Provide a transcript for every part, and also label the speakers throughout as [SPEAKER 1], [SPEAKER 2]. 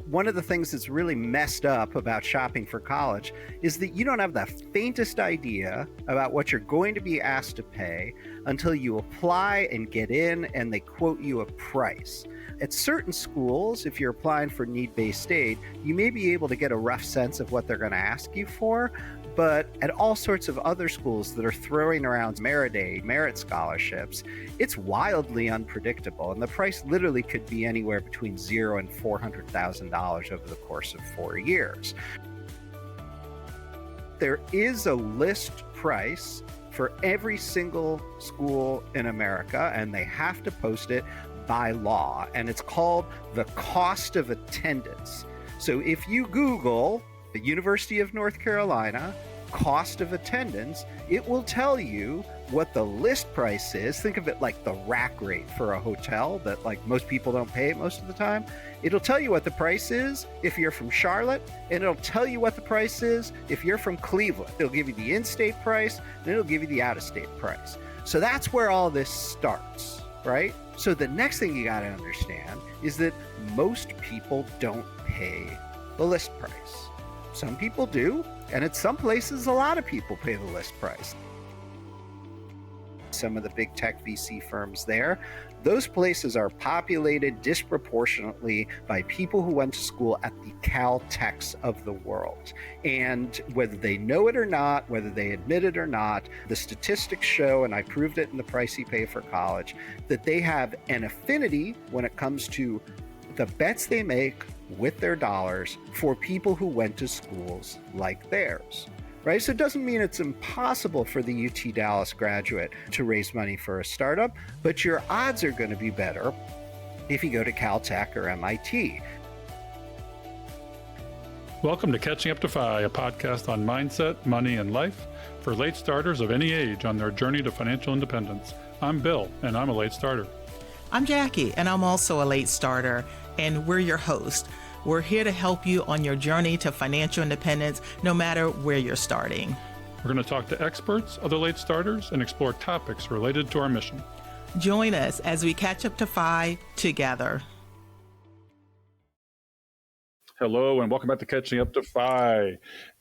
[SPEAKER 1] One of the things that's really messed up about shopping for college is that you don't have the faintest idea about what you're going to be asked to pay until you apply and get in and they quote you a price. At certain schools, if you're applying for need-based aid, you may be able to get a rough sense of what they're going to ask you for. But at all sorts of other schools that are throwing around merit aid, merit scholarships, it's wildly unpredictable. And the price literally could be anywhere between $0 and $400,000 over the course of 4 years. There is a list price for every single school in America, and they have to post it by law. And it's called the cost of attendance. So if you Google the University of North Carolina cost of attendance, it will tell you what the list price is. Think of it like the rack rate for a hotel that like most people don't pay it most of the time. It'll tell you what the price is if you're from Charlotte, and it'll tell you what the price is if you're from Cleveland. It'll give you the in-state price, and it'll give you the out-of-state price. So that's where all this starts, right? So the next thing you got to understand is that most people don't pay the list price. Some people do, and at some places, a lot of people pay the list price. Some of the big tech VC firms there, those places are populated disproportionately by people who went to school at the Caltechs of the world. And whether they know it or not, whether they admit it or not, the statistics show, and I proved it in the price you pay for college, that they have an affinity when it comes to the bets they make with their dollars for people who went to schools like theirs, right? So it doesn't mean it's impossible for the UT Dallas graduate to raise money for a startup, but your odds are going to be better if you go to Caltech or MIT.
[SPEAKER 2] Welcome to Catching Up to FI, a podcast on mindset, money, and life for late starters of any age on their journey to financial independence. I'm Bill, and I'm a late starter.
[SPEAKER 3] I'm Jackie, and I'm also a late starter, and we're your host. We're here to help you on your journey to financial independence, no matter where you're starting.
[SPEAKER 2] We're going to talk to experts, other late starters, and explore topics related to our mission.
[SPEAKER 3] Join us as we catch up to FI together.
[SPEAKER 2] Hello, and welcome back to Catching Up to FI.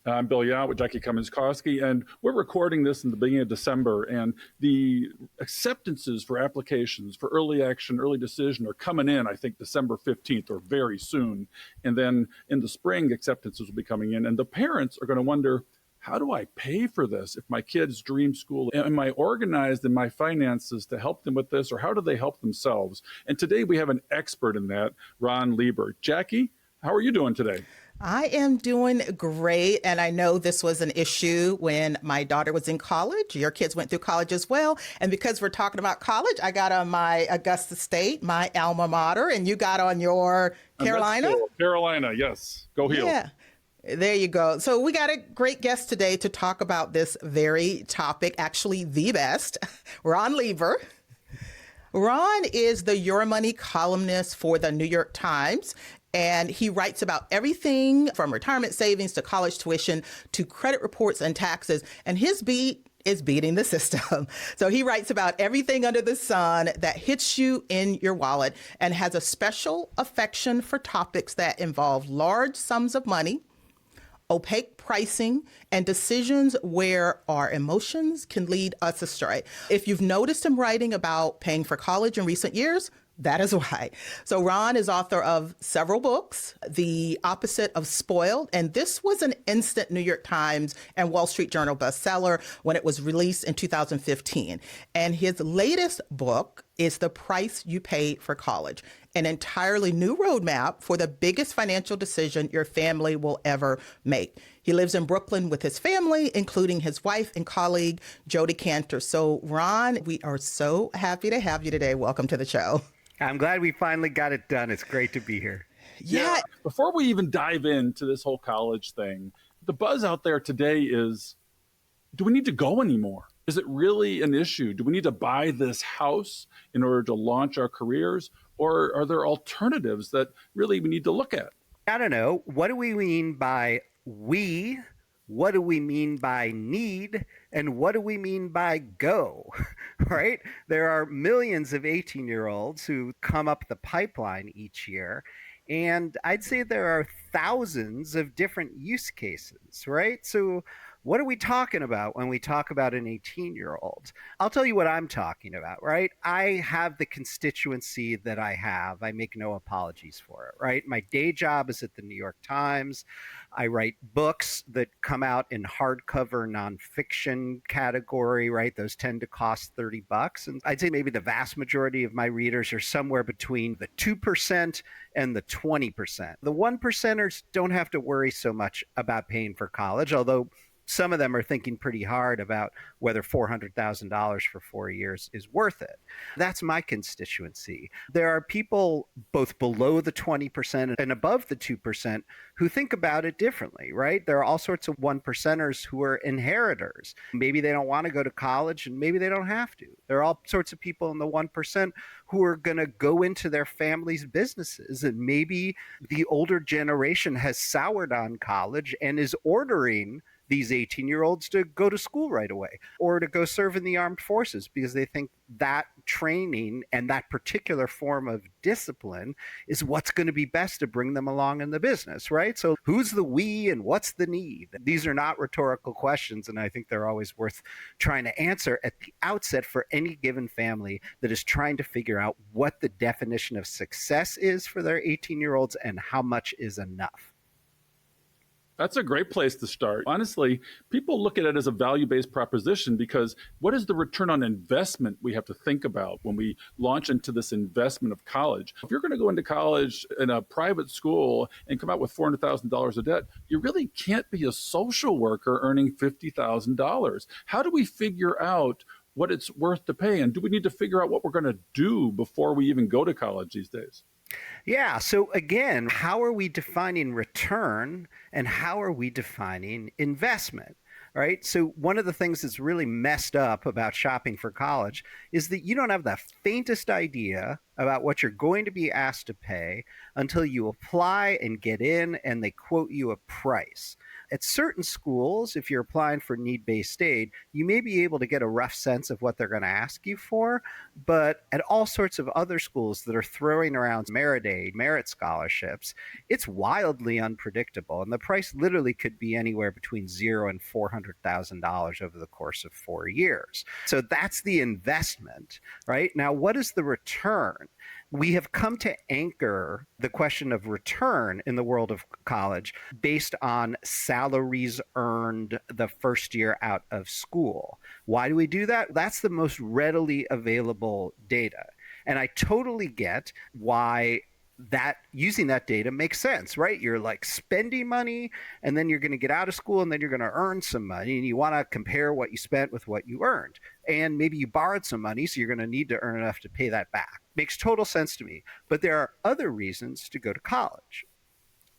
[SPEAKER 2] I'm Bill Yount with Jackie Cummins-Koski, and we're recording this in the beginning of December, and the acceptances for applications for early action, early decision are coming in, I think, December 15th or very soon. And then in the spring, acceptances will be coming in, and the parents are going to wonder, how do I pay for this? If my kid's dream school, am I organized in my finances to help them with this, or how do they help themselves? And today we have an expert in that, Ron Lieber. Jackie, how are you doing today?
[SPEAKER 3] I am doing great, and I know this was an issue when my daughter was in college. Your kids went through college as well, and because we're talking about college, I got on my Augusta State, my alma mater, and you got on your Carolina?
[SPEAKER 2] Carolina, yes. Go Heels.
[SPEAKER 3] Yeah. There you go. So we got a great guest today to talk about this very topic, actually the best, Ron Lieber. Ron is the Your Money columnist for the New York Times, and he writes about everything from retirement savings to college tuition to credit reports and taxes. And his beat is beating the system. So he writes about everything under the sun that hits you in your wallet and has a special affection for topics that involve large sums of money, opaque pricing, and decisions where our emotions can lead us astray. If you've noticed him writing about paying for college in recent years, that is why. So Ron is author of several books, The Opposite of Spoiled, and this was an instant New York Times and Wall Street Journal bestseller when it was released in 2015. And his latest book is The Price You Paid for College, an entirely new roadmap for the biggest financial decision your family will ever make. He lives in Brooklyn with his family, including his wife and colleague, Jody Cantor. So Ron, we are so happy to have you today. Welcome to the show.
[SPEAKER 1] I'm glad we finally got it done. It's great to be here.
[SPEAKER 3] Yeah.
[SPEAKER 2] Before we even dive into this whole college thing, the buzz out there today is, do we need to go anymore? Is it really an issue? Do we need to buy this house in order to launch our careers? Or are there alternatives that really we need to look at?
[SPEAKER 1] I don't know. What do we mean by we? What do we mean by need? And what do we mean by go? Right? There are millions of 18-year-olds who come up the pipeline each year. And I'd say there are thousands of different use cases, right? So, what are we talking about when we talk about an 18-year-old? I'll tell you what I'm talking about, right? I have the constituency that I have. I make no apologies for it, right? My day job is at the New York Times. I write books that come out in hardcover nonfiction category, right? Those tend to cost $30. And I'd say maybe the vast majority of my readers are somewhere between the 2% and the 20%. The 1%ers don't have to worry so much about paying for college, although some of them are thinking pretty hard about whether $400,000 for 4 years is worth it. That's my constituency. There are people both below the 20% and above the 2% who think about it differently, right? There are all sorts of 1%ers who are inheritors. Maybe they don't want to go to college and maybe they don't have to. There are all sorts of people in the 1% who are going to go into their family's businesses. And maybe the older generation has soured on college and is ordering these 18-year-olds to go to school right away or to go serve in the armed forces because they think that training and that particular form of discipline is what's going to be best to bring them along in the business, right? So who's the we and what's the need? These are not rhetorical questions, and I think they're always worth trying to answer at the outset for any given family that is trying to figure out what the definition of success is for their 18-year-olds and how much is enough.
[SPEAKER 2] That's a great place to start. Honestly, people look at it as a value-based proposition because what is the return on investment we have to think about when we launch into this investment of college? If you're going to go into college in a private school and come out with $400,000 of debt, you really can't be a social worker earning $50,000. How do we figure out what it's worth to pay? And do we need to figure out what we're going to do before we even go to college these days?
[SPEAKER 1] Yeah. So again, how are we defining return and how are we defining investment? Right. So one of the things that's really messed up about shopping for college is that you don't have the faintest idea about what you're going to be asked to pay until you apply and get in and they quote you a price. At certain schools, if you're applying for need-based aid, you may be able to get a rough sense of what they're going to ask you for. But at all sorts of other schools that are throwing around merit aid, merit scholarships, it's wildly unpredictable. And the price literally could be anywhere between $0 and $400,000 over the course of 4 years. So that's the investment, right? Now, what is the return? We have come to anchor the question of return in the world of college based on salaries earned the first year out of school. Why do we do that? That's the most readily available data. And I totally get why that using that data makes sense, right? You're like spending money and then you're going to get out of school and then you're going to earn some money and you want to compare what you spent with what you earned. And maybe you borrowed some money, so you're going to need to earn enough to pay that back. Makes total sense to me. But there are other reasons to go to college.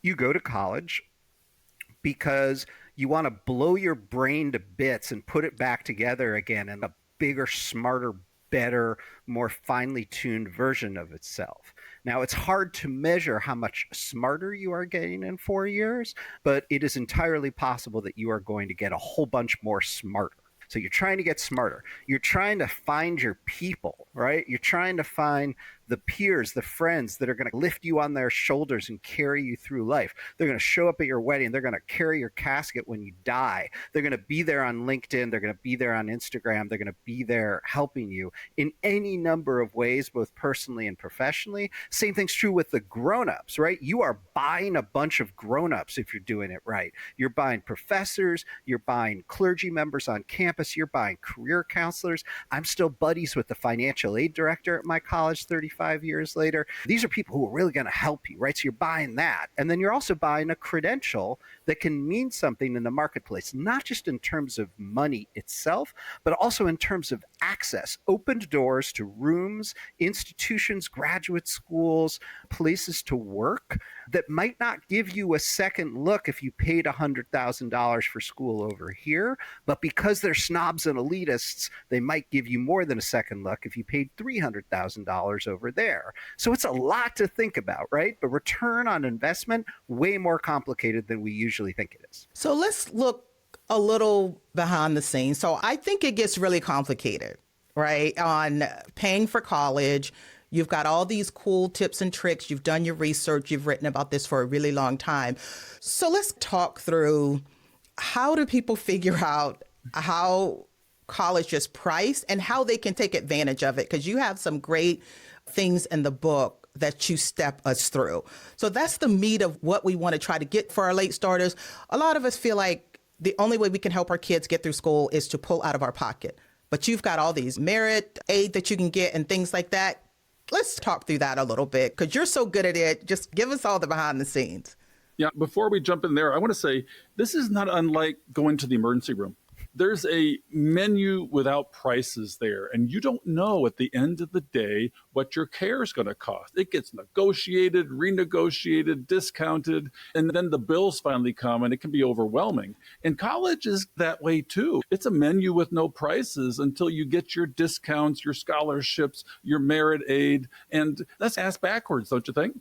[SPEAKER 1] You go to college because you want to blow your brain to bits and put it back together again in a bigger, smarter, better, more finely tuned version of itself. Now, it's hard to measure how much smarter you are getting in 4 years, but it is entirely possible that you are going to get a whole bunch more smarter. So you're trying to get smarter. You're trying to find your people, right? You're trying to find the peers, the friends that are going to lift you on their shoulders and carry you through life. They're going to show up at your wedding. They're going to carry your casket when you die. They're going to be there on LinkedIn. They're going to be there on Instagram. They're going to be there helping you in any number of ways, both personally and professionally. Same thing's true with the grown-ups, right? You are buying a bunch of grown-ups if you're doing it right. You're buying professors. You're buying clergy members on campus. You're buying career counselors. I'm still buddies with the financial aid director at my college 35 years later. These are people who are really going to help you, right? So you're buying that. And then you're also buying a credential that can mean something in the marketplace, not just in terms of money itself, but also in terms of access, opened doors to rooms, institutions, graduate schools, places to work that might not give you a second look if you paid $100,000 for school over here, but because they're snobs and elitists, they might give you more than a second look if you paid $300,000 over there. So it's a lot to think about, right? But return on investment, way more complicated than we usually think it is.
[SPEAKER 3] So let's look a little behind the scenes. So I think it gets really complicated, right? On paying for college, You've got all these cool tips and tricks. You've done your research. You've written about this for a really long time. So let's talk through, how do people figure out how college is priced and how they can take advantage of it? Because you have some great things in the book that you step us through. So that's the meat of what we want to try to get for our late starters. A lot of us feel like the only way we can help our kids get through school is to pull out of our pocket. But you've got all these merit aid that you can get and things like that. Let's talk through that a little bit, because you're so good at it. Just give us all the behind the scenes.
[SPEAKER 2] Yeah, before we jump in there, I want to say this is not unlike going to the emergency room. There's a menu without prices there, and you don't know at the end of the day what your care is going to cost. It gets negotiated, renegotiated, discounted, and then the bills finally come, and it can be overwhelming. And college is that way too. It's a menu with no prices until you get your discounts, your scholarships, your merit aid, and that's ass backwards, don't you think?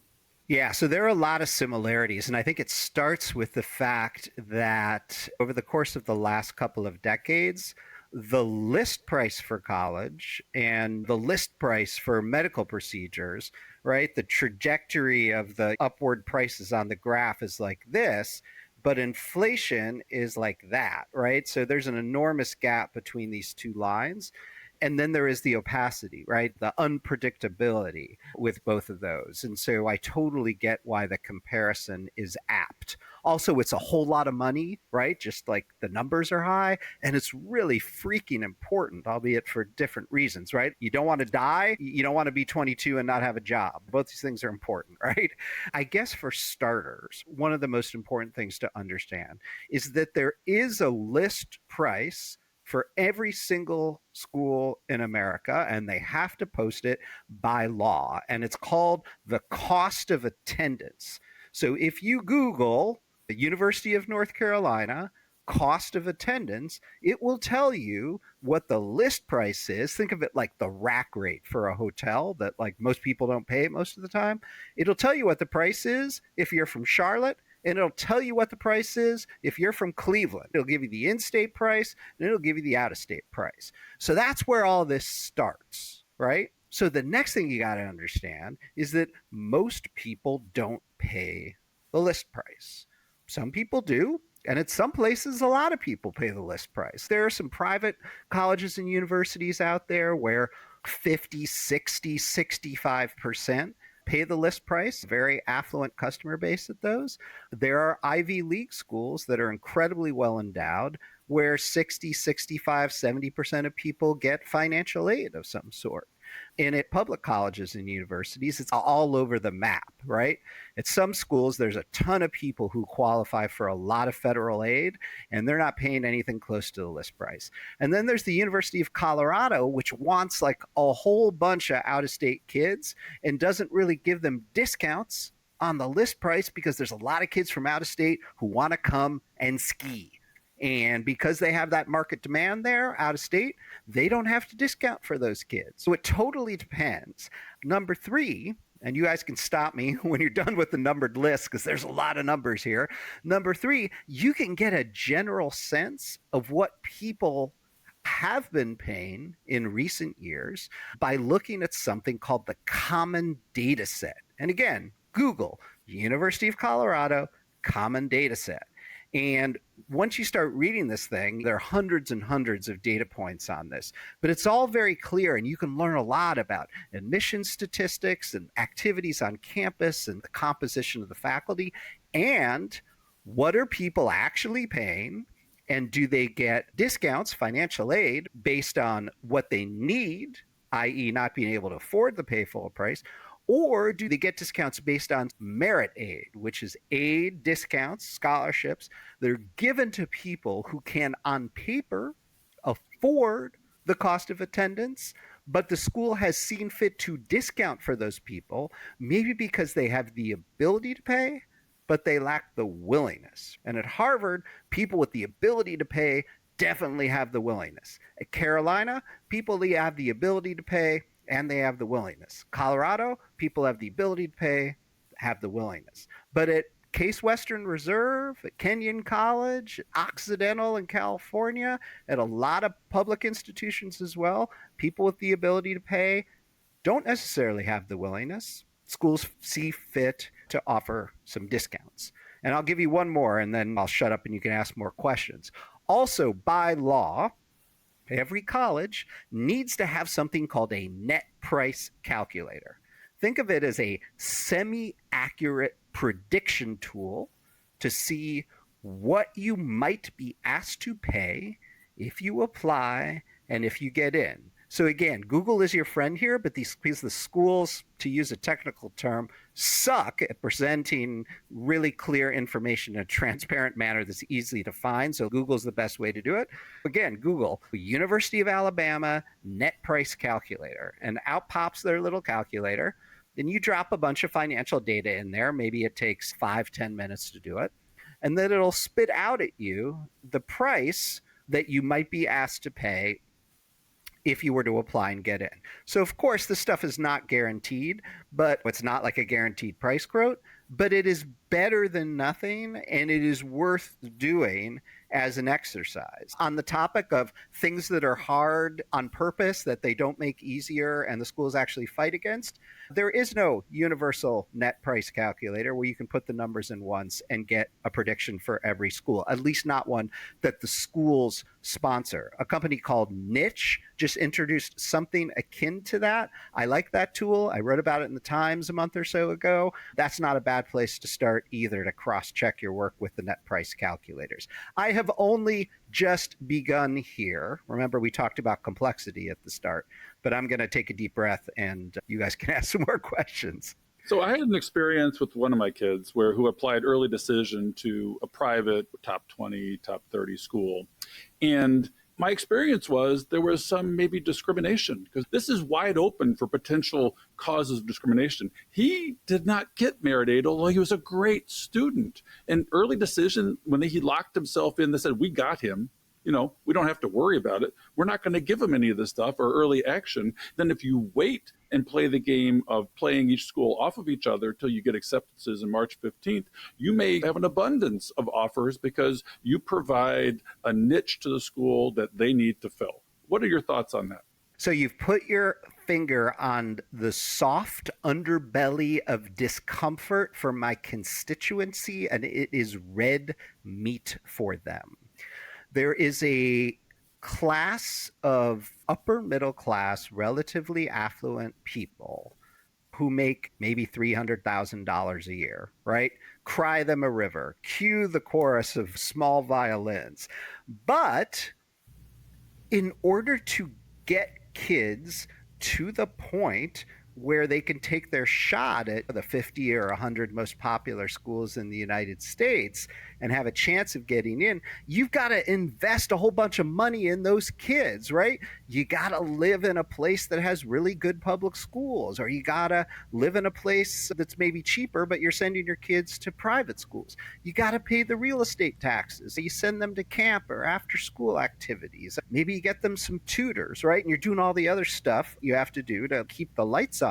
[SPEAKER 1] Yeah, so there are a lot of similarities, and I think it starts with the fact that over the course of the last couple of decades, the list price for college and the list price for medical procedures, right? The trajectory of the upward prices on the graph is like this, but inflation is like that, right? So there's an enormous gap between these two lines. And then there is the opacity, right? The unpredictability with both of those. And so I totally get why the comparison is apt. Also, it's a whole lot of money, right? Just like the numbers are high, and it's really freaking important, albeit for different reasons, right? You don't want to die. You don't want to be 22 and not have a job. Both these things are important, right? I guess for starters, one of the most important things to understand is that there is a list price for every single school in America, and they have to post it by law. And it's called the cost of attendance. So if you Google the University of North Carolina cost of attendance, it will tell you what the list price is. Think of it like the rack rate for a hotel that like most people don't pay most of the time. It'll tell you what the price is if you're from Charlotte, and it'll tell you what the price is if you're from Cleveland. It'll give you the in-state price, and it'll give you the out-of-state price. So that's where all this starts, right? So the next thing you got to understand is that most people don't pay the list price. Some people do, and at some places, a lot of people pay the list price. There are some private colleges and universities out there where 50, 60, 65% pay the list price, very affluent customer base at those. There are Ivy League schools that are incredibly well endowed where 60, 65, 70% of people get financial aid of some sort. And at public colleges and universities, it's all over the map, right? At some schools, there's a ton of people who qualify for a lot of federal aid, and they're not paying anything close to the list price. And then there's the University of Colorado, which wants like a whole bunch of out-of-state kids and doesn't really give them discounts on the list price because there's a lot of kids from out of state who want to come and ski. And because they have that market demand there out of state, they don't have to discount for those kids. So it totally depends. Number three, and you guys can stop me when you're done with the numbered list because there's a lot of numbers here. Number three, you can get a general sense of what people have been paying in recent years by looking at something called the common data set. And again, Google, University of Colorado, common data set. And once you start reading this thing, there are hundreds and hundreds of data points on this, but it's all very clear, and you can learn a lot about admissions statistics and activities on campus and the composition of the faculty, and what are people actually paying, and do they get discounts, financial aid, based on what they need, i.e. not being able to afford the pay full price, or do they get discounts based on merit aid, which is aid, discounts, scholarships that are given to people who can, on paper, afford the cost of attendance, but the school has seen fit to discount for those people, maybe because they have the ability to pay, but they lack the willingness. And at Harvard, people with the ability to pay definitely have the willingness. At Carolina, people have the ability to pay, and they have the willingness. Colorado, people have the ability to pay, have the willingness. But at Case Western Reserve, at Kenyon College, Occidental in California, at a lot of public institutions as well, people with the ability to pay don't necessarily have the willingness. Schools see fit to offer some discounts. And I'll give you one more, and then I'll shut up and you can ask more questions. Also, by law, every college needs to have something called a net price calculator. Think of it as a semi-accurate prediction tool to see what you might be asked to pay if you apply and if you get in. So again, Google is your friend here, but the schools, to use a technical term, suck at presenting really clear information in a transparent manner that's easy to find. So Google's the best way to do it. Again, Google, University of Alabama net price calculator, and out pops their little calculator. Then you drop a bunch of financial data in there. Maybe it takes 5-10 minutes to do it. And then it'll spit out at you the price that you might be asked to pay if you were to apply and get in. So of course, this stuff is not guaranteed, but it's not like a guaranteed price quote, but it is better than nothing, and it is worth doing as an exercise. On the topic of things that are hard on purpose, that they don't make easier and the schools actually fight against, there is no universal net price calculator where you can put the numbers in once and get a prediction for every school, at least not one that the schools sponsor. A company called Niche just introduced something akin to that. I like that tool. I wrote about it in the Times a month or so ago. That's not a bad place to start either, to cross-check your work with the net price calculators. I have only just begun here. Remember, we talked about complexity at the start, but I'm going to take a deep breath and you guys can ask some more questions.
[SPEAKER 2] So I had an experience with one of my kids who applied early decision to a private top 20, top 30 school. And my experience was there was some maybe discrimination, because this is wide open for potential causes of discrimination. He did not get merit aid, although he was a great student. And early decision, when he locked himself in, they said, we got him. We don't have to worry about it. We're not going to give him any of this stuff or early action. Then if you wait and play the game of playing each school off of each other till you get acceptances in March 15th, you may have an abundance of offers because you provide a niche to the school that they need to fill. What are your thoughts on that?
[SPEAKER 1] So you've put your finger on the soft underbelly of discomfort for my constituency, and it is red meat for them. There is a class of upper middle class, relatively affluent people who make maybe $300,000 a year, right? Cry them a river, cue the chorus of small violins. But in order to get kids to the point where they can take their shot at the 50 or 100 most popular schools in the United States and have a chance of getting in, you've got to invest a whole bunch of money in those kids, right? You got to live in a place that has really good public schools, or you got to live in a place that's maybe cheaper, but you're sending your kids to private schools. You got to pay the real estate taxes. You send them to camp or after school activities. Maybe you get them some tutors, right? And you're doing all the other stuff you have to do to keep the lights on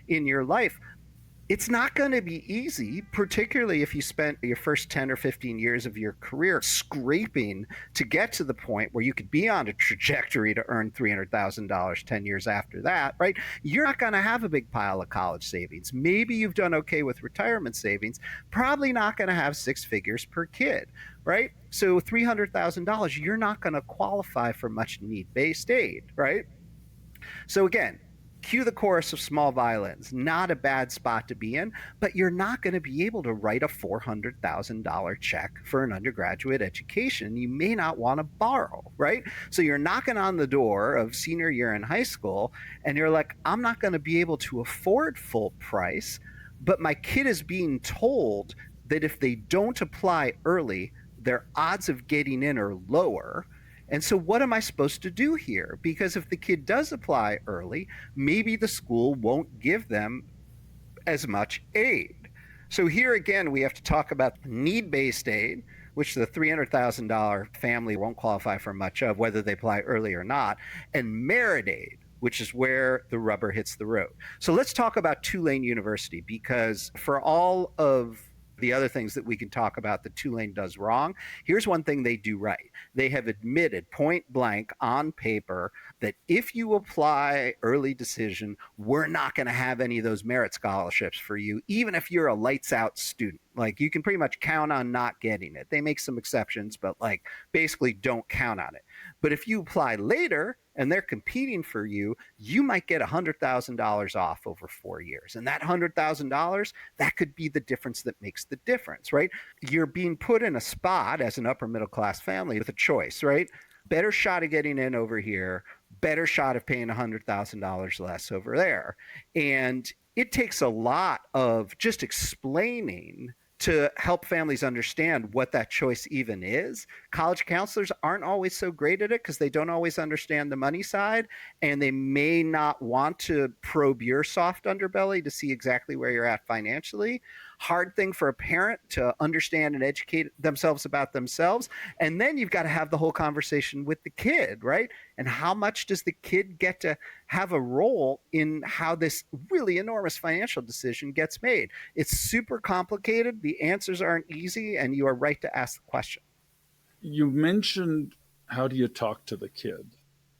[SPEAKER 1] in your life. It's not going to be easy, particularly if you spent your first 10 or 15 years of your career scraping to get to the point where you could be on a trajectory to earn $300,000 10 years after that, right? You're not going to have a big pile of college savings. Maybe you've done okay with retirement savings, probably not going to have six figures per kid, right? So $300,000, you're not going to qualify for much need-based aid, right? So again, cue the chorus of small violins. Not a bad spot to be in, but you're not going to be able to write a $400,000 check for an undergraduate education. You may not want to borrow, right? So you're knocking on the door of senior year in high school, and you're like, I'm not going to be able to afford full price, but my kid is being told that if they don't apply early, their odds of getting in are lower. And so what am I supposed to do here? Because if the kid does apply early, maybe the school won't give them as much aid. So here again, we have to talk about need-based aid, which the $300,000 family won't qualify for much of, whether they apply early or not, and merit aid, which is where the rubber hits the road. So let's talk about Tulane University, because for all of the other things that we can talk about that Tulane does wrong. Here's one thing they do right. They have admitted point blank on paper that if you apply early decision, we're not going to have any of those merit scholarships for you, even if you're a lights out student. Like, you can pretty much count on not getting it. They make some exceptions, but like basically don't count on it. But if you apply later and they're competing for you, you might get $100,000 off over 4 years. And that $100,000, that could be the difference that makes the difference, right? You're being put in a spot as an upper middle class family with a choice, right? Better shot of getting in over here, better shot of paying $100,000 less over there. And it takes a lot of just explaining to help families understand what that choice even is. College counselors aren't always so great at it because they don't always understand the money side, and they may not want to probe your soft underbelly to see exactly where you're at financially. Hard thing for a parent to understand and educate themselves about themselves. And then you've got to have the whole conversation with the kid, right? And how much does the kid get to have a role in how this really enormous financial decision gets made? It's super complicated. The answers aren't easy, and you are right to ask the question.
[SPEAKER 2] You mentioned, how do you talk to the kid?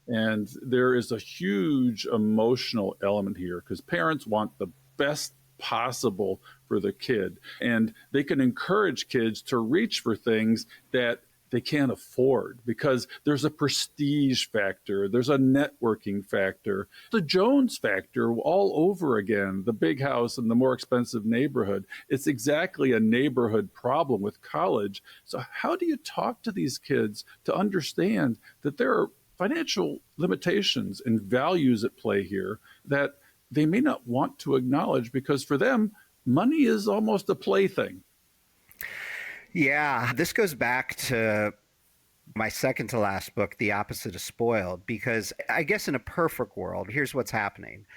[SPEAKER 2] And there is a huge emotional element here because parents want the best possible for the kid. And they can encourage kids to reach for things that they can't afford because there's a prestige factor, there's a networking factor, the Jones factor all over again, the big house and the more expensive neighborhood. It's exactly a neighborhood problem with college. So how do you talk to these kids to understand that there are financial limitations and values at play here that they may not want to acknowledge because for them, money is almost a plaything?
[SPEAKER 1] Yeah, this goes back to my second to last book, The Opposite of Spoiled, because I guess in a perfect world, here's what's happening.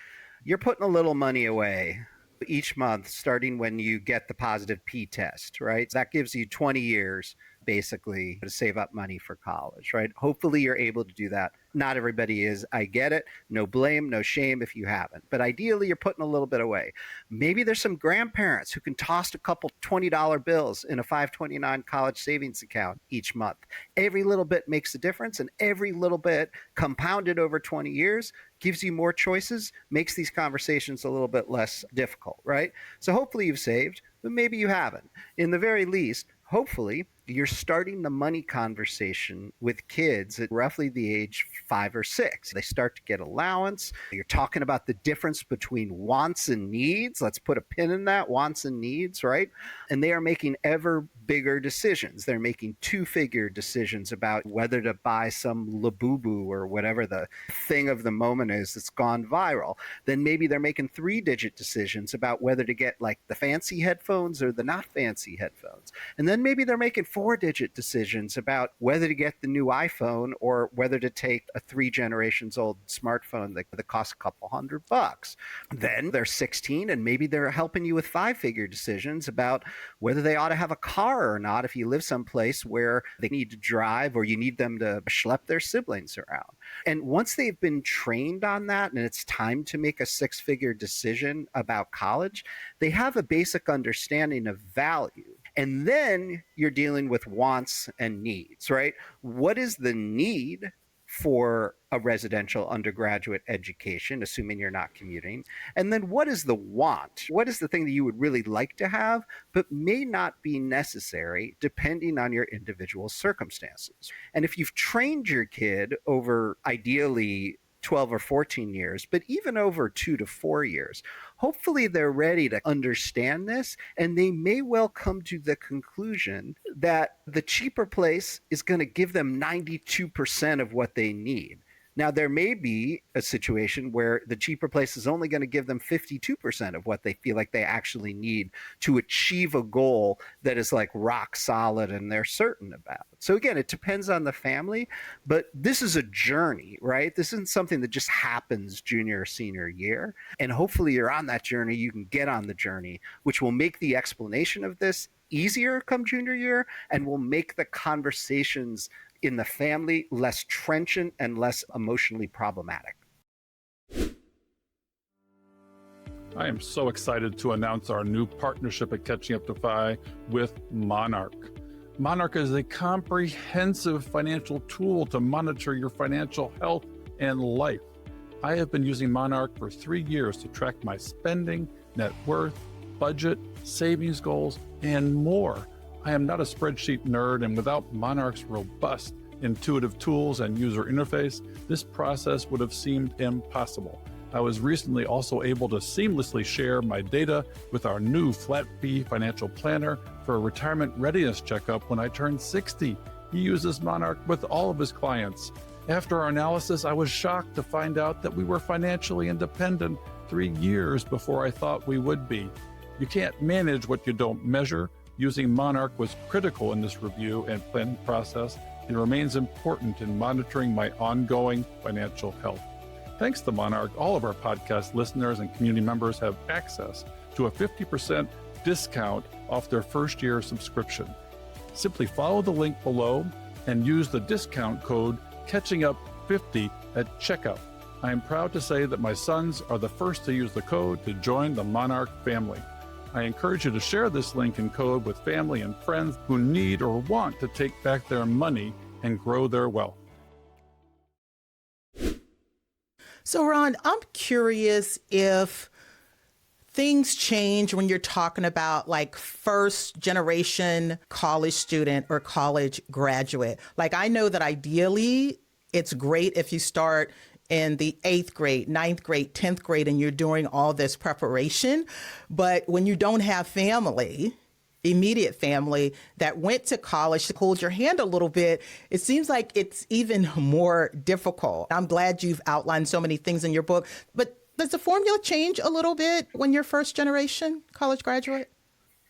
[SPEAKER 1] You're putting a little money away each month, starting when you get the positive P test, right? That gives you 20 years basically to save up money for college, right? Hopefully you're able to do that. Not everybody is. I get it. No blame, no shame if you haven't. But ideally, you're putting a little bit away. Maybe there's some grandparents who can toss a couple $20 bills in a 529 college savings account each month. Every little bit makes a difference, and every little bit compounded over 20 years gives you more choices, makes these conversations a little bit less difficult, right? So hopefully you've saved, but maybe you haven't. In the very least, hopefully you're starting the money conversation with kids at roughly the age 5 or 6. They start to get allowance. You're talking about the difference between wants and needs. Let's put a pin in that, wants and needs, right? And they are making ever bigger decisions. They're making 2-figure decisions about whether to buy some Labubu or whatever the thing of the moment is that's gone viral. Then maybe they're making 3-digit decisions about whether to get like the fancy headphones or the not fancy headphones. And then maybe they're making 4-digit decisions about whether to get the new iPhone or whether to take a 3 generations old smartphone that costs a couple $100. Then they're 16 and maybe they're helping you with 5-figure decisions about whether they ought to have a car or not if you live someplace where they need to drive or you need them to schlep their siblings around. And once they've been trained on that and it's time to make a 6-figure decision about college, they have a basic understanding of value. And then you're dealing with wants and needs, right? What is the need for a residential undergraduate education, assuming you're not commuting? And then what is the want? What is the thing that you would really like to have, but may not be necessary depending on your individual circumstances? And if you've trained your kid over ideally 12 or 14 years, but even over 2 to 4 years, hopefully they're ready to understand this, and they may well come to the conclusion that the cheaper place is going to give them 92% of what they need. Now, there may be a situation where the cheaper place is only going to give them 52% of what they feel like they actually need to achieve a goal that is like rock solid and they're certain about. So again, it depends on the family, but this is a journey, right? This isn't something that just happens junior or senior year. And hopefully you're on that journey, you can get on the journey, which will make the explanation of this easier come junior year and will make the conversations in the family less trenchant and less emotionally problematic.
[SPEAKER 2] I am so excited to announce our new partnership at Catching Up to Fi with MONARCH. MONARCH is a comprehensive financial tool to monitor your financial health and life. I have been using MONARCH for 3 years to track my spending, net worth, budget, savings goals, and more. I am not a spreadsheet nerd, and without MONARCH's robust, intuitive tools and user interface, this process would have seemed impossible. I was recently also able to seamlessly share my data with our new flat fee financial planner for a retirement readiness checkup when I turned 60. He uses MONARCH with all of his clients. After our analysis, I was shocked to find out that we were financially independent 3 years before I thought we would be. You can't manage what you don't measure. Using MONARCH was critical in this review and planning process and remains important in monitoring my ongoing financial health. Thanks to MONARCH, all of our podcast listeners and community members have access to a 50% discount off their first year subscription. Simply follow the link below and use the discount code CatchingUp50 at checkout. I am proud to say that my sons are the first to use the code to join the MONARCH family. I encourage you to share this link and code with family and friends who need or want to take back their money and grow their wealth.
[SPEAKER 3] So, Ron, I'm curious if things change when you're talking about like first generation college student or college graduate. Like, I know that ideally it's great if you start in the 8th grade, 9th grade, 10th grade, and you're doing all this preparation. But when you don't have family, immediate family that went to college to hold your hand a little bit, it seems like it's even more difficult. I'm glad you've outlined so many things in your book, but does the formula change a little bit when you're first generation college graduate?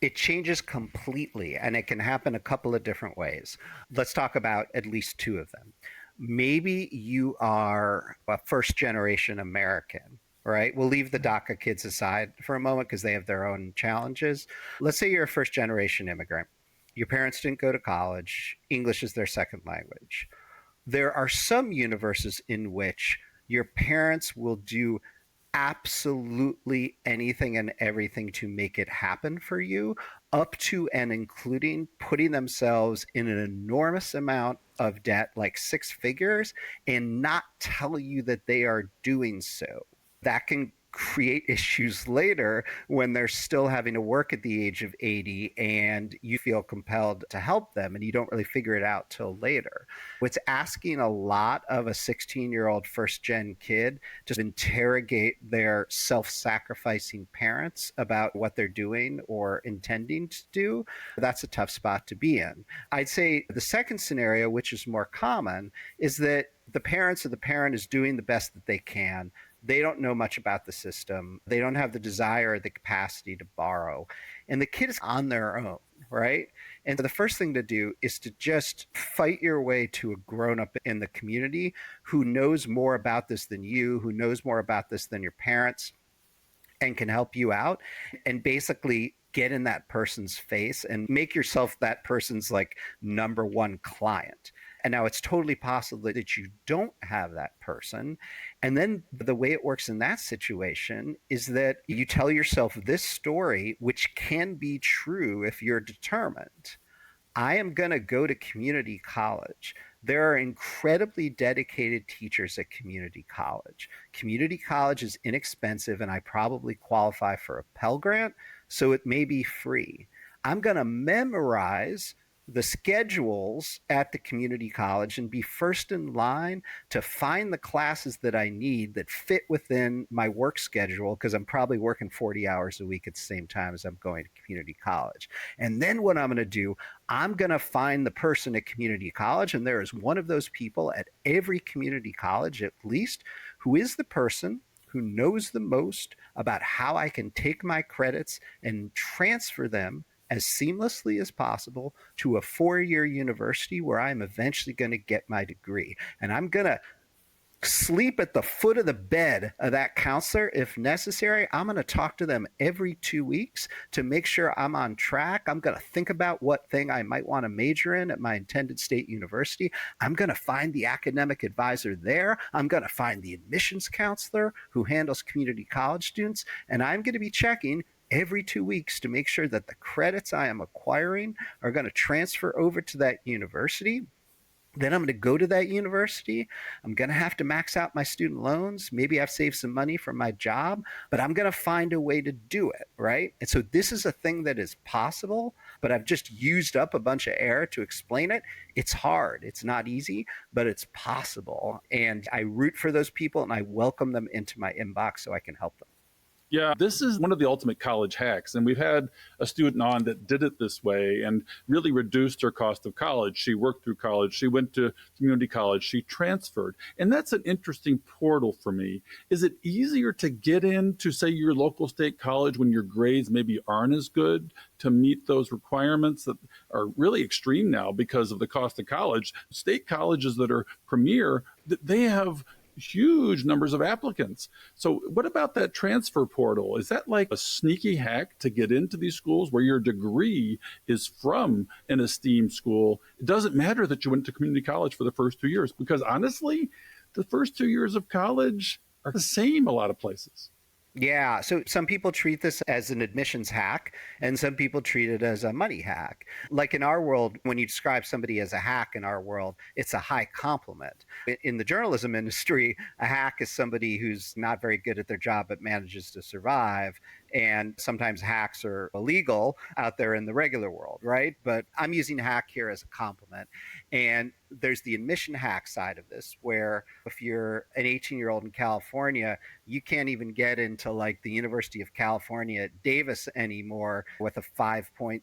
[SPEAKER 1] It changes completely, and it can happen a couple of different ways. Let's talk about at least 2 of them. Maybe you are a first generation American, right? We'll leave the DACA kids aside for a moment because they have their own challenges. Let's say you're a first generation immigrant. Your parents didn't go to college. English is their second language. There are some universes in which your parents will do absolutely anything and everything to make it happen for you, up to and including putting themselves in an enormous amount of debt, like 6 figures, and not tell you that they are doing so. That can create issues later when they're still having to work at the age of 80 and you feel compelled to help them and you don't really figure it out till later. It's asking a lot of a 16-year-old first-gen kid to interrogate their self-sacrificing parents about what they're doing or intending to do. That's a tough spot to be in. I'd say the second scenario, which is more common, is that the parents or the parent is doing the best that they can. They don't know much about the system. They don't have the desire or the capacity to borrow. And the kid is on their own, right? And the first thing to do is to just fight your way to a grown-up in the community who knows more about this than you, who knows more about this than your parents, and can help you out. And basically get in that person's face and make yourself that person's like number one client. And now it's totally possible that you don't have that person. And then the way it works in that situation is that you tell yourself this story, which can be true if you're determined. I am going to go to community college. There are incredibly dedicated teachers at community college. Community college is inexpensive, and I probably qualify for a Pell Grant, so it may be free. I'm going to memorize the schedules at the community college and be first in line to find the classes that I need that fit within my work schedule, because I'm probably working 40 hours a week at the same time as I'm going to community college. And then what I'm going to do, I'm going to find the person at community college, and there is one of those people at every community college at least, who is the person who knows the most about how I can take my credits and transfer them as seamlessly as possible to a 4-year university where I'm eventually going to get my degree. And I'm going to sleep at the foot of the bed of that counselor if necessary. I'm going to talk to them every 2 weeks to make sure I'm on track. I'm going to think about what thing I might want to major in at my intended state university. I'm going to find the academic advisor there. I'm going to find the admissions counselor who handles community college students. And I'm going to be checking every 2 weeks to make sure that the credits I am acquiring are going to transfer over to that university. Then I'm going to go to that university. I'm going to have to max out my student loans. Maybe I've saved some money from my job, but I'm going to find a way to do it, right? And so this is a thing that is possible, but I've just used up a bunch of air to explain it. It's hard. It's not easy, but it's possible. And I root for those people and I welcome them into my inbox so I can help them.
[SPEAKER 2] Yeah, this is one of the ultimate college hacks. And we've had a student on that did it this way and really reduced her cost of college. She worked through college. She went to community college. She transferred. And that's an interesting portal for me. Is it easier to get into, say, your local state college when your grades maybe aren't as good to meet those requirements that are really extreme now because of the cost of college? State colleges that are premier, they have huge numbers of applicants. So what about that transfer portal? Is that like a sneaky hack to get into these schools where your degree is from an esteemed school? It doesn't matter that you went to community college for the first 2 years, because honestly, the first 2 years of college are the same a lot of places.
[SPEAKER 1] Yeah, so some people treat this as an admissions hack, and some people treat it as a money hack. Like in our world, when you describe somebody as a hack in our world, it's a high compliment. In the journalism industry, a hack is somebody who's not very good at their job but manages to survive. And sometimes hacks are illegal out there in the regular world, right? But I'm using hack here as a compliment. And there's the admission hack side of this, where if you're an 18-year-old in California, you can't even get into like the University of California at Davis anymore with a 5.6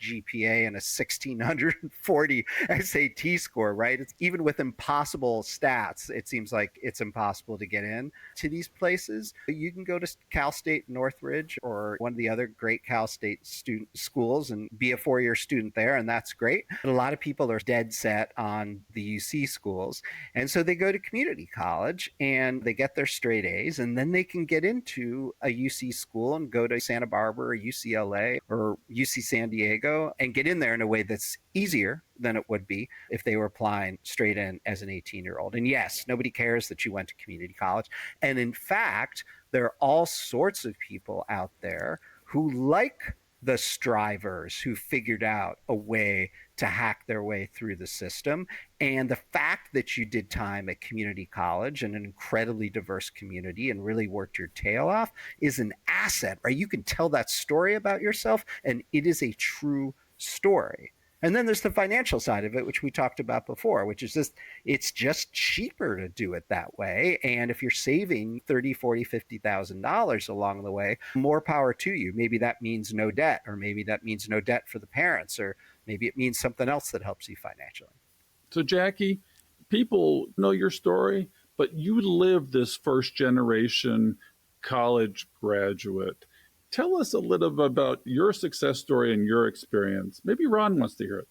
[SPEAKER 1] GPA and a 1640 SAT score, right? It's even with impossible stats, it seems like it's impossible to get in to these places. You can go to Cal State Northridge or one of the other great Cal State student schools and be a 4-year student there, and that's great. But a lot of people are dead set on the UC schools, and so they go to community college and they get their straight A's, and then they can get into a UC school and go to Santa Barbara or UCLA or UC San Diego and get in there in a way that's easier than it would be if they were applying straight in as an 18-year-old. And yes, nobody cares that you went to community college. And in fact, there are all sorts of people out there who like the strivers who figured out a way to hack their way through the system. And the fact that you did time at community college in an incredibly diverse community and really worked your tail off is an asset, right? You can tell that story about yourself, and it is a true story. And then there's the financial side of it, which we talked about before, which is just, it's just cheaper to do it that way. And if you're saving $30,000, $40,000, $50,000 along the way, more power to you. Maybe that means no debt, or maybe that means no debt for the parents, or maybe it means something else that helps you financially. So
[SPEAKER 2] Jackie, people know your story, but you live this first generation college graduate. Tell us a little bit about your success story and your experience. Maybe Ron wants to hear it.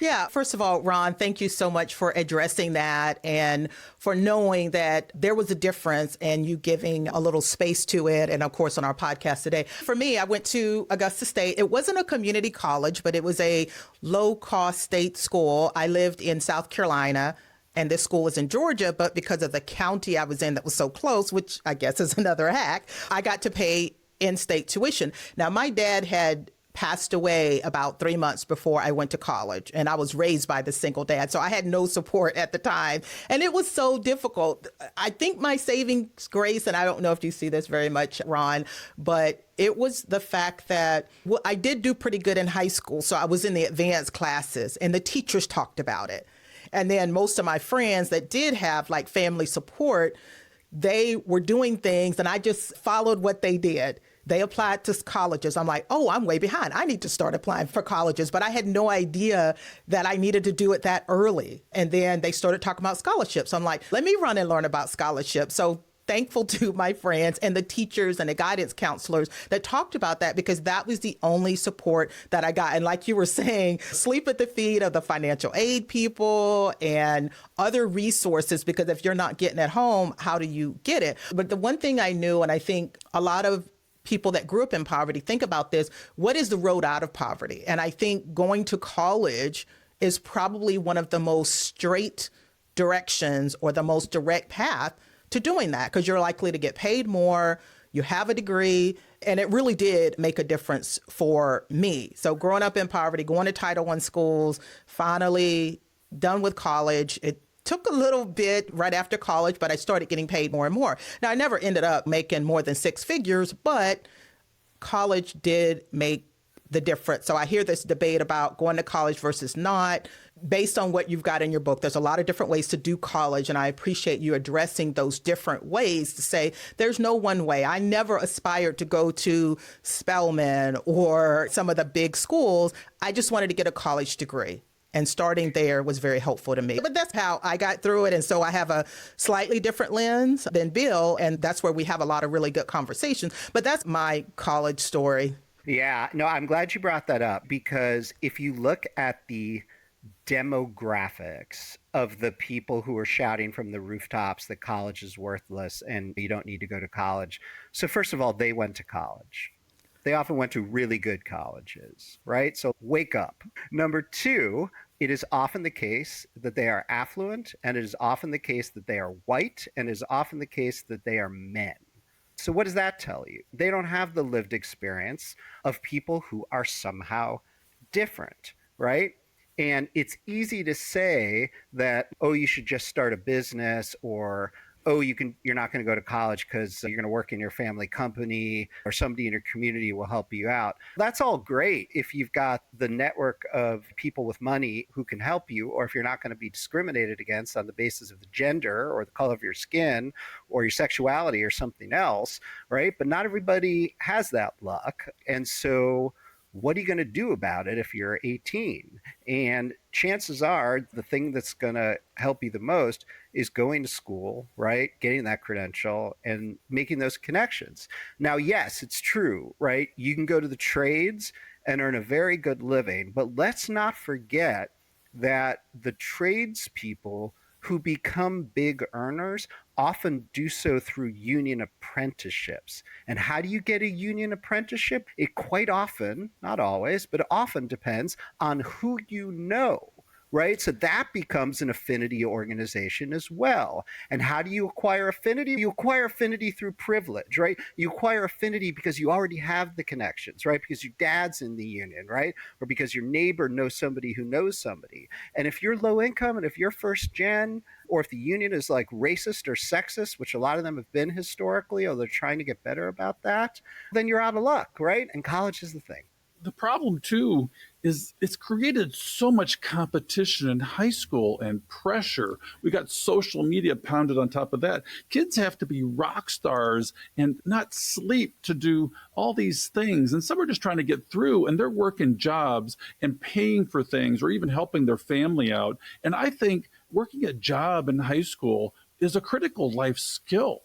[SPEAKER 3] Yeah, first of all, Ron, thank you so much for addressing that and for knowing that there was a difference and you giving a little space to it. And of course, on our podcast today, for me, I went to Augusta State. It wasn't a community college, but it was a low-cost state school. I lived in South Carolina, and this school was in Georgia, but because of the county I was in that was so close, which I guess is another hack, I got to pay in-state tuition. Now, my dad had passed away about 3 months before I went to college, and I was raised by the single dad, so I had no support at the time, and it was so difficult. I think my savings grace, and I don't know if you see this very much, Ron, but it was the fact that I did do pretty good in high school, so I was in the advanced classes, and the teachers talked about it. And then most of my friends that did have like family support, they were doing things and I just followed what they did. They applied to colleges. I'm like, oh, I'm way behind. I need to start applying for colleges. But I had no idea that I needed to do it that early. And then they started talking about scholarships. I'm like, let me run and learn about scholarships. So thankful to my friends and the teachers and the guidance counselors that talked about that, because that was the only support that I got. And like you were saying, sleep at the feet of the financial aid people and other resources, because if you're not getting it home, how do you get it? But the one thing I knew, and I think a lot of people that grew up in poverty think about this, what is the road out of poverty? And I think going to college is probably one of the most straight directions or the most direct path to doing that, because you're likely to get paid more, you have a degree, and it really did make a difference for me. So growing up in poverty, going to Title I schools, finally done with college, it took a little bit right after college, but I started getting paid more and more. Now, I never ended up making more than six figures, but college did make the difference. So I hear this debate about going to college versus not. Based on what you've got in your book, there's a lot of different ways to do college, and I appreciate you addressing those different ways to say there's no one way. I never aspired to go to Spelman or some of the big schools. I just wanted to get a college degree. And starting there was very helpful to me. But that's how I got through it. And so I have a slightly different lens than Bill, and that's where we have a lot of really good conversations. But that's my college story.
[SPEAKER 1] Yeah, no, I'm glad you brought that up, because if you look at the demographics of the people who are shouting from the rooftops that college is worthless and you don't need to go to college. So first of all, they went to college. They often went to really good colleges, right? So wake up. Number two, it is often the case that they are affluent, and it is often the case that they are white, and it is often the case that they are men. So what does that tell you? They don't have the lived experience of people who are somehow different, right? And it's easy to say that, oh, you should just start a business, or, oh, you're not going to go to college because you're going to work in your family company, or somebody in your community will help you out. That's all great if you've got the network of people with money who can help you, or if you're not going to be discriminated against on the basis of the gender or the color of your skin or your sexuality or something else, right? But not everybody has that luck. And so what are you going to do about it if you're 18? And chances are the thing that's going to help you the most is going to school, right? Getting that credential and making those connections. Now, yes, it's true, right? You can go to the trades and earn a very good living, but let's not forget that the tradespeople who become big earners often do so through union apprenticeships. And how do you get a union apprenticeship? It quite often, not always, but often depends on who you know, right? So that becomes an affinity organization as well. And how do you acquire affinity? You acquire affinity through privilege, right? You acquire affinity because you already have the connections, right? Because your dad's in the union, right? Or because your neighbor knows somebody who knows somebody. And if you're low income, and if you're first gen, or if the union is like racist or sexist, which a lot of them have been historically, or they're trying to get better about that, then you're out of luck, right? And college is the thing.
[SPEAKER 2] The problem, too, is it's created so much competition in high school and pressure. We got social media pounded on top of that. Kids have to be rock stars and not sleep to do all these things. And some are just trying to get through, and they're working jobs and paying for things or even helping their family out. And I think working a job in high school is a critical life skill.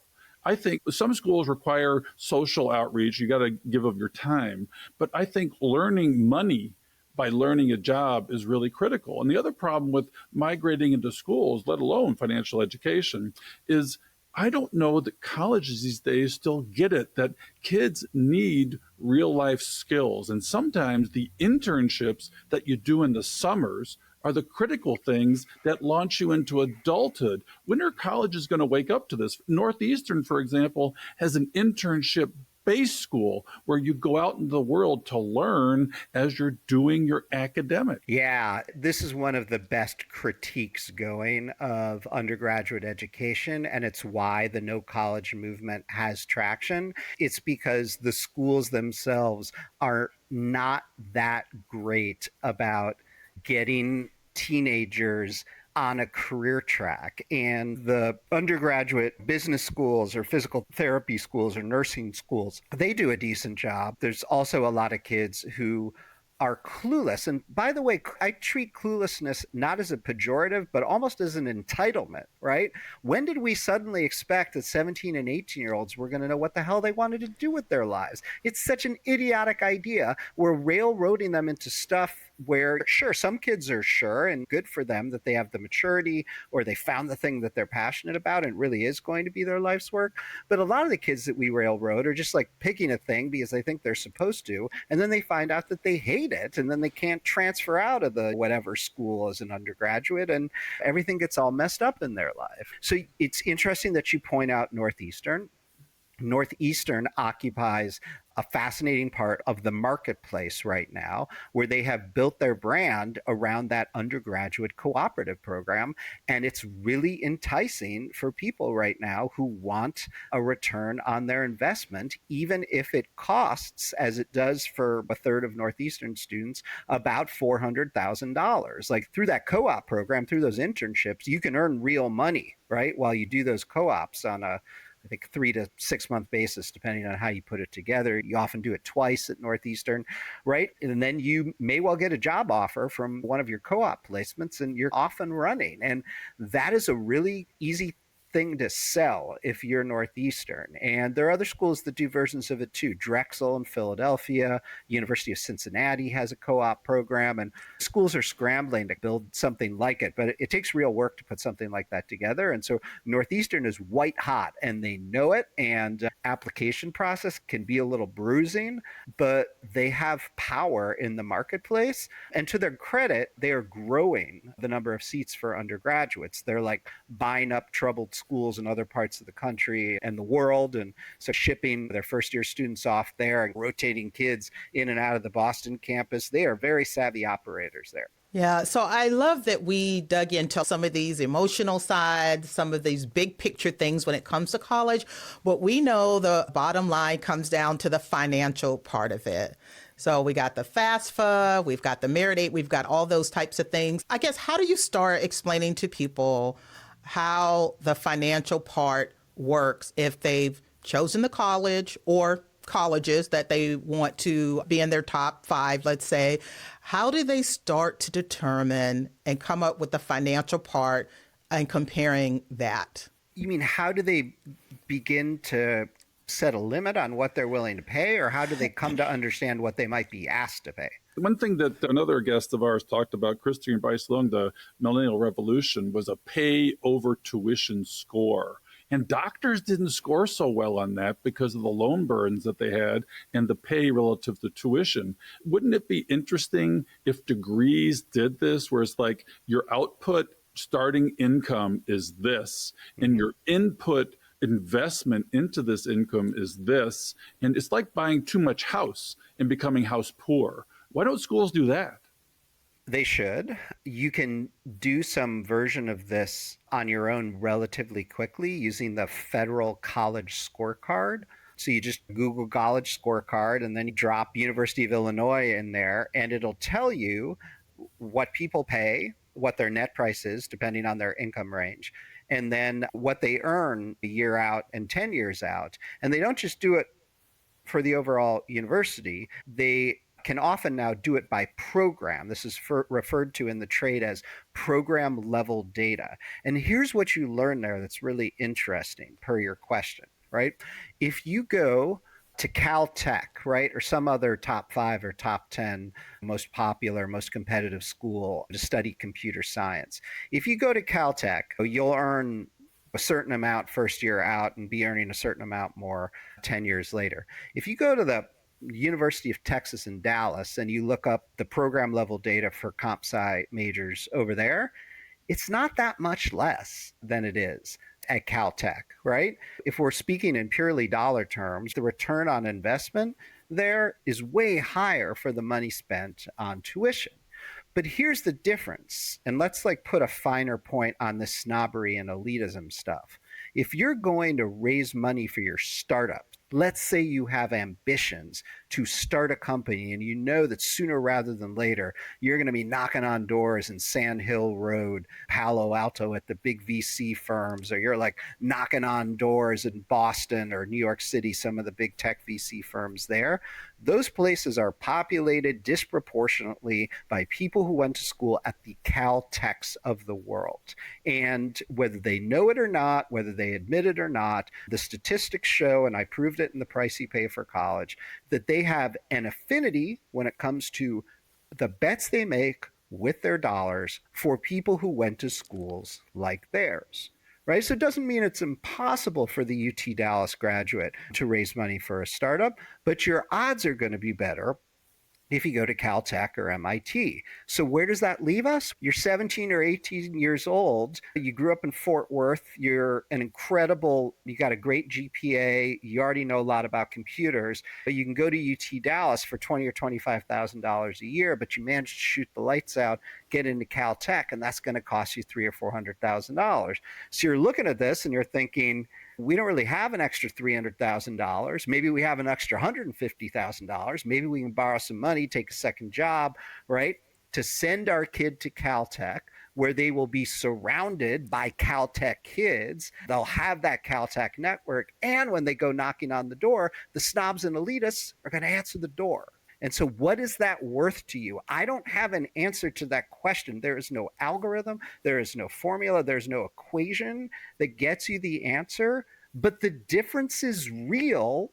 [SPEAKER 2] I think some schools require social outreach. You got to give of your time. But I think learning money by learning a job is really critical. And the other problem with migrating into schools, let alone financial education, is I don't know that colleges these days still get it, that kids need real life skills. And sometimes the internships that you do in the summers are the critical things that launch you into adulthood. When are colleges going to wake up to this? Northeastern, for example, has an internship-based school where you go out into the world to learn as you're doing your academic.
[SPEAKER 1] Yeah, this is one of the best critiques going of undergraduate education, and it's why the no college movement has traction. It's because the schools themselves are not that great about getting teenagers on a career track. And the undergraduate business schools or physical therapy schools or nursing schools, they do a decent job. There's also a lot of kids who are clueless. And by the way, I treat cluelessness not as a pejorative, but almost as an entitlement, right? When did we suddenly expect that 17 and 18-year-olds were going to know what the hell they wanted to do with their lives? It's such an idiotic idea. We're railroading them into stuff where, sure, some kids are sure and good for them that they have the maturity or they found the thing that they're passionate about and it really is going to be their life's work. But a lot of the kids that we railroad are just like picking a thing because they think they're supposed to, and then they find out that they hate it, and then they can't transfer out of the whatever school as an undergraduate, and everything gets all messed up in their life. So it's interesting that you point out Northeastern. Northeastern occupies a fascinating part of the marketplace right now, where they have built their brand around that undergraduate cooperative program. And it's really enticing for people right now who want a return on their investment, even if it costs, as it does for a third of Northeastern students, about $400,000. Like through that co-op program, through those internships, you can earn real money, right? While you do those co-ops on I think 3 to 6 month basis, depending on how you put it together. You often do it twice at Northeastern, right? And then you may well get a job offer from one of your co-op placements and you're off and running. And that is a really easy thing to sell if you're Northeastern. And there are other schools that do versions of it too. Drexel in Philadelphia, University of Cincinnati has a co-op program, and schools are scrambling to build something like it. But it takes real work to put something like that together. And so Northeastern is white hot and they know it. And application process can be a little bruising, but they have power in the marketplace. And to their credit, they are growing the number of seats for undergraduates. They're like buying up troubled schools in other parts of the country and the world, and so shipping their first year students off there and rotating kids in and out of the Boston campus. They are very savvy operators there.
[SPEAKER 3] Yeah, so I love that we dug into some of these emotional sides, some of these big picture things when it comes to college. But we know the bottom line comes down to the financial part of it. So we got the FAFSA, we've got the merit aid, we've got all those types of things. I guess, how do you start explaining to people how the financial part works if they've chosen the college or colleges that they want to be in their top 5, let's say? How do they start to determine and come up with the financial part and comparing that?
[SPEAKER 1] You mean, how do they begin to set a limit on what they're willing to pay, or how do they come to understand what they might be asked to pay?
[SPEAKER 2] One thing that another guest of ours talked about, Christine Bryce-Long, the Millennial Revolution, was a pay over tuition score. And doctors didn't score so well on that because of the loan burdens that they had and the pay relative to tuition. Wouldn't it be interesting if degrees did this, where it's like your output starting income is this, and your input investment into this income is this, and it's like buying too much house and becoming house poor. Why don't schools do that?
[SPEAKER 1] They should. You can do some version of this on your own relatively quickly using the federal college scorecard. So you just Google college scorecard and then you drop University of Illinois in there, and it'll tell you what people pay, what their net price is, depending on their income range, and then what they earn a year out and 10 years out. And they don't just do it for the overall university. They can often now do it by program. This is referred to in the trade as program level data. And here's what you learn there that's really interesting per your question, right? If you go to Caltech, right, or some other top 5 or top 10 most popular, most competitive school to study computer science. If you go to Caltech, you'll earn a certain amount first year out and be earning a certain amount more 10 years later. If you go to the University of Texas in Dallas and you look up the program level data for comp sci majors over there, it's not that much less than it is at Caltech, right? If we're speaking in purely dollar terms, the return on investment there is way higher for the money spent on tuition. But here's the difference, and let's put a finer point on this snobbery and elitism stuff. If you're going to raise money for your startup, let's say you have ambitions to start a company and you know that sooner rather than later, you're going to be knocking on doors in Sand Hill Road, Palo Alto at the big VC firms, or you're knocking on doors in Boston or New York City, some of the big tech VC firms there. those places are populated disproportionately by people who went to school at the Caltechs of the world. And whether they know it or not, whether they admit it or not, the statistics show, and I proved it in the price you pay for college, that they have an affinity when it comes to the bets they make with their dollars for people who went to schools like theirs. Right? So it doesn't mean it's impossible for the UT Dallas graduate to raise money for a startup, but your odds are going to be better if you go to Caltech or MIT. So where does that leave us? You're 17 or 18 years old. You grew up in Fort Worth. You're you got a great GPA. You already know a lot about computers. But you can go to UT Dallas for $20,000 or $25,000 a year, but you manage to shoot the lights out, get into Caltech, and that's going to cost you $300,000 or $400,000. So you're looking at this and you're thinking, we don't really have an extra $300,000. Maybe we have an extra $150,000. Maybe we can borrow some money, take a second job, right, to send our kid to Caltech, where they will be surrounded by Caltech kids. They'll have that Caltech network. And when they go knocking on the door, the snobs and elitists are going to answer the door. And so what is that worth to you? I don't have an answer to that question. There is no algorithm. There is no formula. There's no equation that gets you the answer. But the difference is real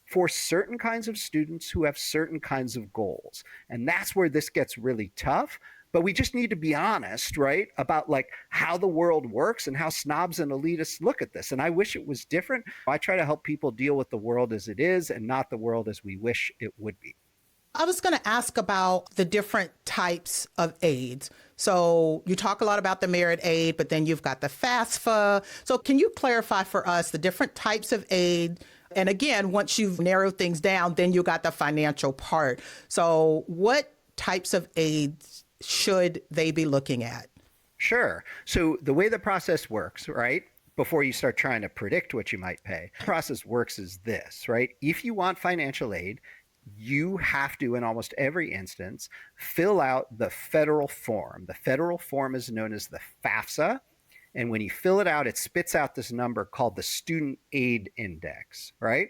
[SPEAKER 1] for certain kinds of students who have certain kinds of goals. And that's where this gets really tough. But we just need to be honest, right, about like how the world works and how snobs and elitists look at this. And I wish it was different. I try to help people deal with the world as it is and not the world as we wish it would be.
[SPEAKER 3] I was going to ask about the different types of aids. So you talk a lot about the merit aid, but then you've got the FAFSA. So can you clarify for us the different types of aid? And again, once you've narrowed things down, then you got the financial part. So what types of aids should they be looking at?
[SPEAKER 1] Sure. So the way the process works, right, before you start trying to predict what you might pay, the process works is this, right? If you want financial aid, you have to, in almost every instance, fill out the federal form. The federal form is known as the FAFSA. And when you fill it out, it spits out this number called the Student Aid Index, right?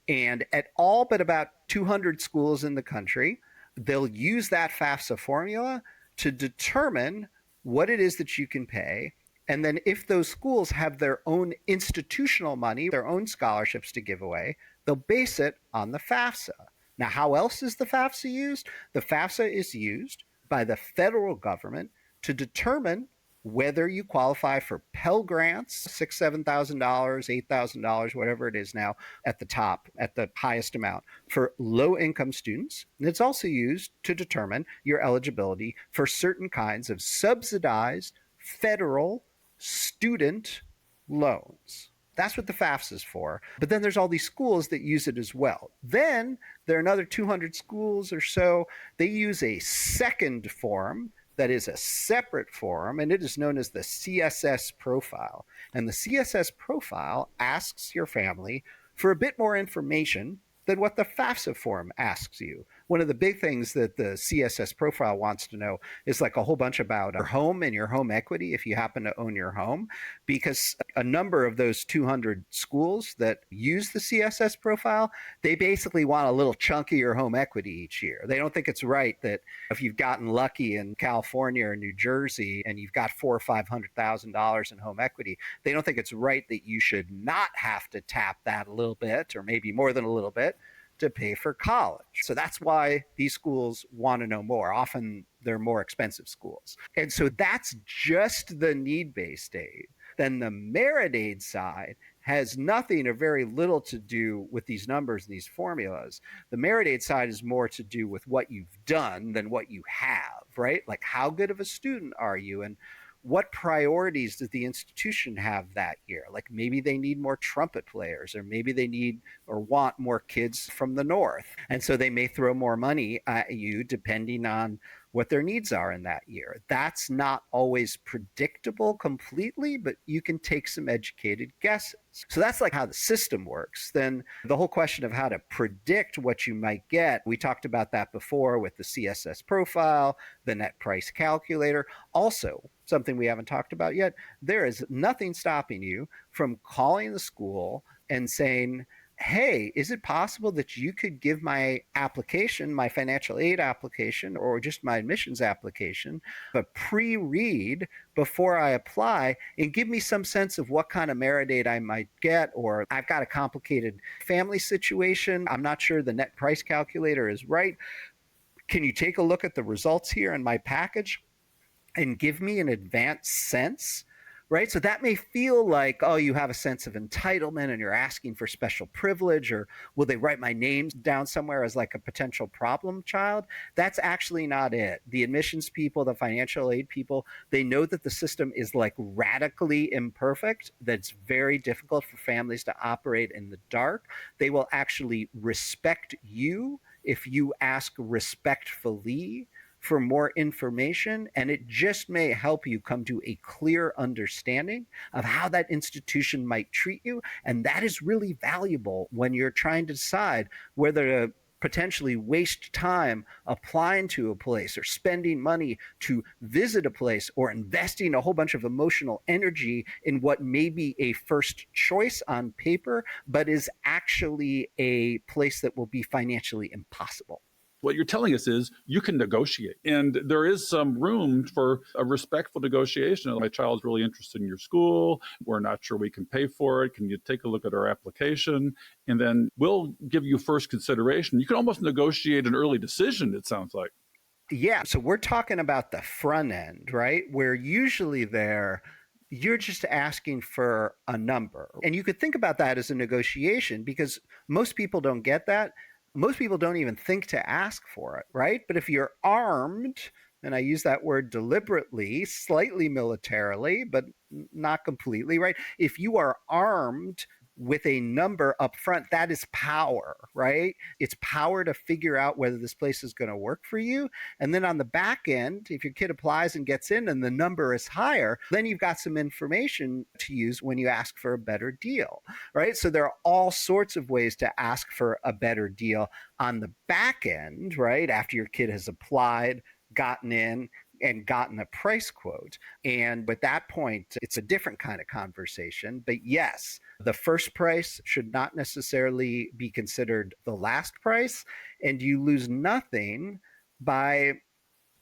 [SPEAKER 1] And at all but about 200 schools in the country, they'll use that FAFSA formula to determine what it is that you can pay. And then if those schools have their own institutional money, their own scholarships to give away, they'll base it on the FAFSA. Now, how else is the FAFSA used? The FAFSA is used by the federal government to determine whether you qualify for Pell Grants, $6,000, $7,000, $8,000, whatever it is now at the top, at the highest amount for low-income students. And it's also used to determine your eligibility for certain kinds of subsidized federal student loans. That's what the FAFSA is for. But then there's all these schools that use it as well. Then there are another 200 schools or so. They use a second form that is a separate form, and it is known as the CSS Profile. And the CSS Profile asks your family for a bit more information than what the FAFSA form asks you. One of the big things that the CSS Profile wants to know is like a whole bunch about your home and your home equity if you happen to own your home, because a number of those 200 schools that use the CSS Profile, they basically want a little chunk of your home equity each year. They don't think it's right that if you've gotten lucky in California or New Jersey and you've got $400,000 or $500,000 in home equity, they don't think it's right that you should not have to tap that a little bit or maybe more than a little bit to pay for college. So that's why these schools want to know more. Often they're more expensive schools. And so that's just the need-based aid. Then the merit aid side has nothing or very little to do with these numbers and these formulas. The merit aid side is more to do with what you've done than what you have, right? Like how good of a student are you? And what priorities does the institution have that year? Like maybe they need more trumpet players, or maybe they need or want more kids from the north. And so they may throw more money at you depending on what their needs are in that year. That's not always predictable completely, but you can take some educated guesses. So that's like how the system works. Then the whole question of how to predict what you might get, we talked about that before with the CSS profile, the net price calculator. Also, something we haven't talked about yet, there is nothing stopping you from calling the school and saying, hey, is it possible that you could give my application, my financial aid application, or just my admissions application, a pre-read before I apply and give me some sense of what kind of merit aid I might get, or I've got a complicated family situation. I'm not sure the net price calculator is right. Can you take a look at the results here in my package and give me an advanced sense? Right? So that may feel like, oh, you have a sense of entitlement and you're asking for special privilege, or will they write my name down somewhere as like a potential problem child? That's actually not it. The admissions people, the financial aid people, they know that the system is like radically imperfect, that's very difficult for families to operate in the dark. They will actually respect you if you ask respectfully for more information, and it just may help you come to a clear understanding of how that institution might treat you. And that is really valuable when you're trying to decide whether to potentially waste time applying to a place or spending money to visit a place or investing a whole bunch of emotional energy in what may be a first choice on paper, but is actually a place that will be financially impossible.
[SPEAKER 2] What you're telling us is you can negotiate, and there is some room for a respectful negotiation. My child's really interested in your school. We're not sure we can pay for it. Can you take a look at our application? And then we'll give you first consideration. You can almost negotiate an early decision, it sounds like.
[SPEAKER 1] Yeah. So we're talking about the front end, right? Where usually you're just asking for a number. And you could think about that as a negotiation, because most people don't get that. Most people don't even think to ask for it, right? But if you're armed, and I use that word deliberately, slightly militarily, but not completely, right? If you are armed with a number up front, that is power, right? It's power to figure out whether this place is going to work for you. And then on the back end, if your kid applies and gets in and the number is higher, then you've got some information to use when you ask for a better deal, right? So there are all sorts of ways to ask for a better deal on the back end, right? After your kid has applied, gotten in, and gotten a price quote. And at that point, it's a different kind of conversation. But yes, the first price should not necessarily be considered the last price. And you lose nothing by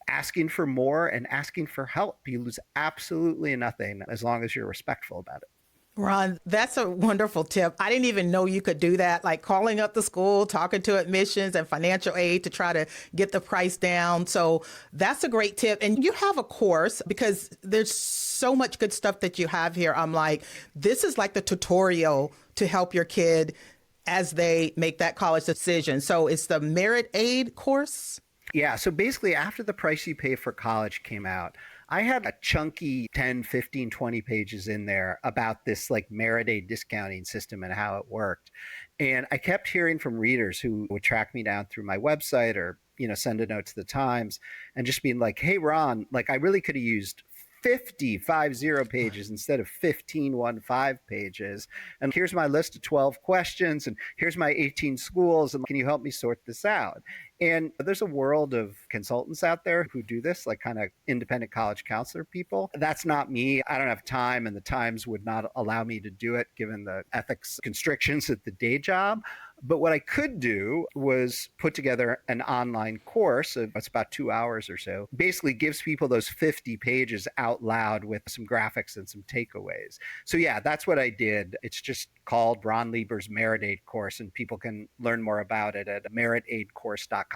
[SPEAKER 1] asking for more and asking for help. You lose absolutely nothing as long as you're respectful about it.
[SPEAKER 3] Ron, that's a wonderful tip. I didn't even know you could do that, like calling up the school, talking to admissions and financial aid to try to get the price down. So that's a great tip. And you have a course, because there's so much good stuff that you have here. I'm like, this is like the tutorial to help your kid as they make that college decision. So it's the merit aid course?
[SPEAKER 1] Yeah. So basically, after The Price You Pay for College came out, I had a chunky 10, 15, 20 pages in there about this like merit aid discounting system and how it worked. And I kept hearing from readers who would track me down through my website or, send a note to the Times and just being like, hey, Ron, like I really could have used 50 pages instead of 15 pages. And here's my list of 12 questions, and here's my 18 schools, and can you help me sort this out? And there's a world of consultants out there who do this, like kind of independent college counselor people. That's not me. I don't have time, and the Times would not allow me to do it given the ethics constrictions at the day job. But what I could do was put together an online course. It's about 2 hours or so. Basically gives people those 50 pages out loud with some graphics and some takeaways. So yeah, that's what I did. It's just called Ron Lieber's Merit Aid Course, and people can learn more about it at meritaidcourse.com.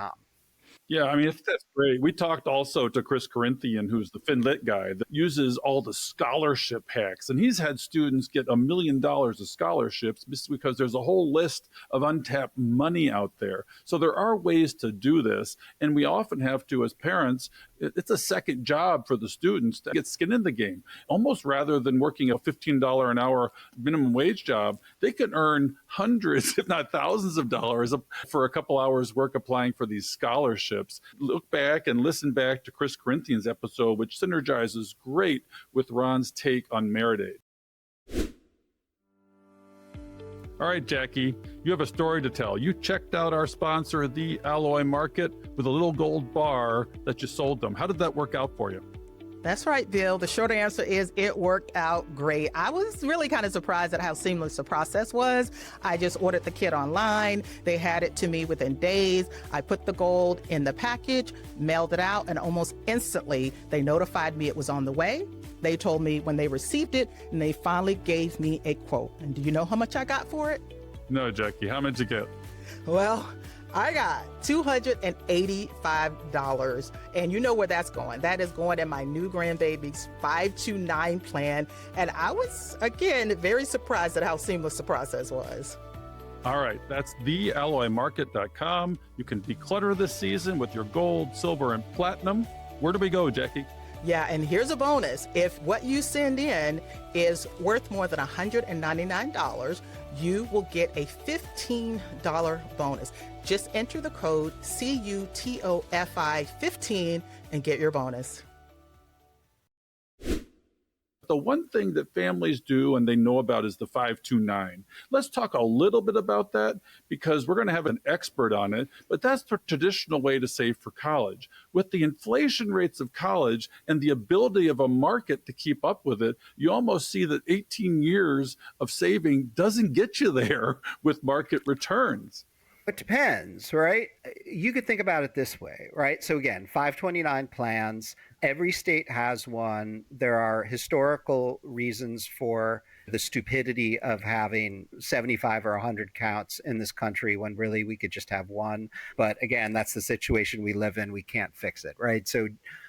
[SPEAKER 2] Yeah, I mean, that's great. We talked also to Chris Corinthian, who's the FinLit guy that uses all the scholarship hacks. And he's had students get $1 million of scholarships because there's a whole list of untapped money out there. So there are ways to do this. And we often have to, as parents, it's a second job for the students to get skin in the game. Almost rather than working a $15 an hour minimum wage job, they can earn hundreds, if not thousands of dollars for a couple hours work applying for these scholarships. Look back and listen back to Chris Corinthian's episode, which synergizes great with Ron's take on merit aid. All right, Jackie, you have a story to tell. You checked out our sponsor, The Alloy Market, with a little gold bar that you sold them. How did that work out for you?
[SPEAKER 3] That's right, Bill. The short answer is it worked out great. I was really kind of surprised at how seamless the process was. I just ordered the kit online. They had it to me within days. I put the gold in the package, mailed it out, and almost instantly they notified me it was on the way. They told me when they received it, and they finally gave me a quote. And do you know how much I got for it?
[SPEAKER 2] No, Jackie, how much you get?
[SPEAKER 3] Well, I got $285. And you know where that's going. That is going in my new grandbaby's 529 plan. And I was, again, very surprised at how seamless the process was.
[SPEAKER 2] All right, that's thealloymarket.com. You can declutter this season with your gold, silver, and platinum. Where do we go, Jackie?
[SPEAKER 3] Yeah, and here's a bonus. If what you send in is worth more than $199, you will get a $15 bonus. Just enter the code CUTOFI15 and get your bonus.
[SPEAKER 2] The one thing that families do and they know about is the 529. Let's talk a little bit about that because we're going to have an expert on it, but that's the traditional way to save for college. With the inflation rates of college and the ability of a market to keep up with it, you almost see that 18 years of saving doesn't get you there with market returns.
[SPEAKER 1] It depends, right? You could think about it this way, right? So again, 529 plans, every state has one. There are historical reasons for the stupidity of having 75 or 100 counts in this country when really we could just have one. But again, that's the situation we live in. We can't fix it, right? So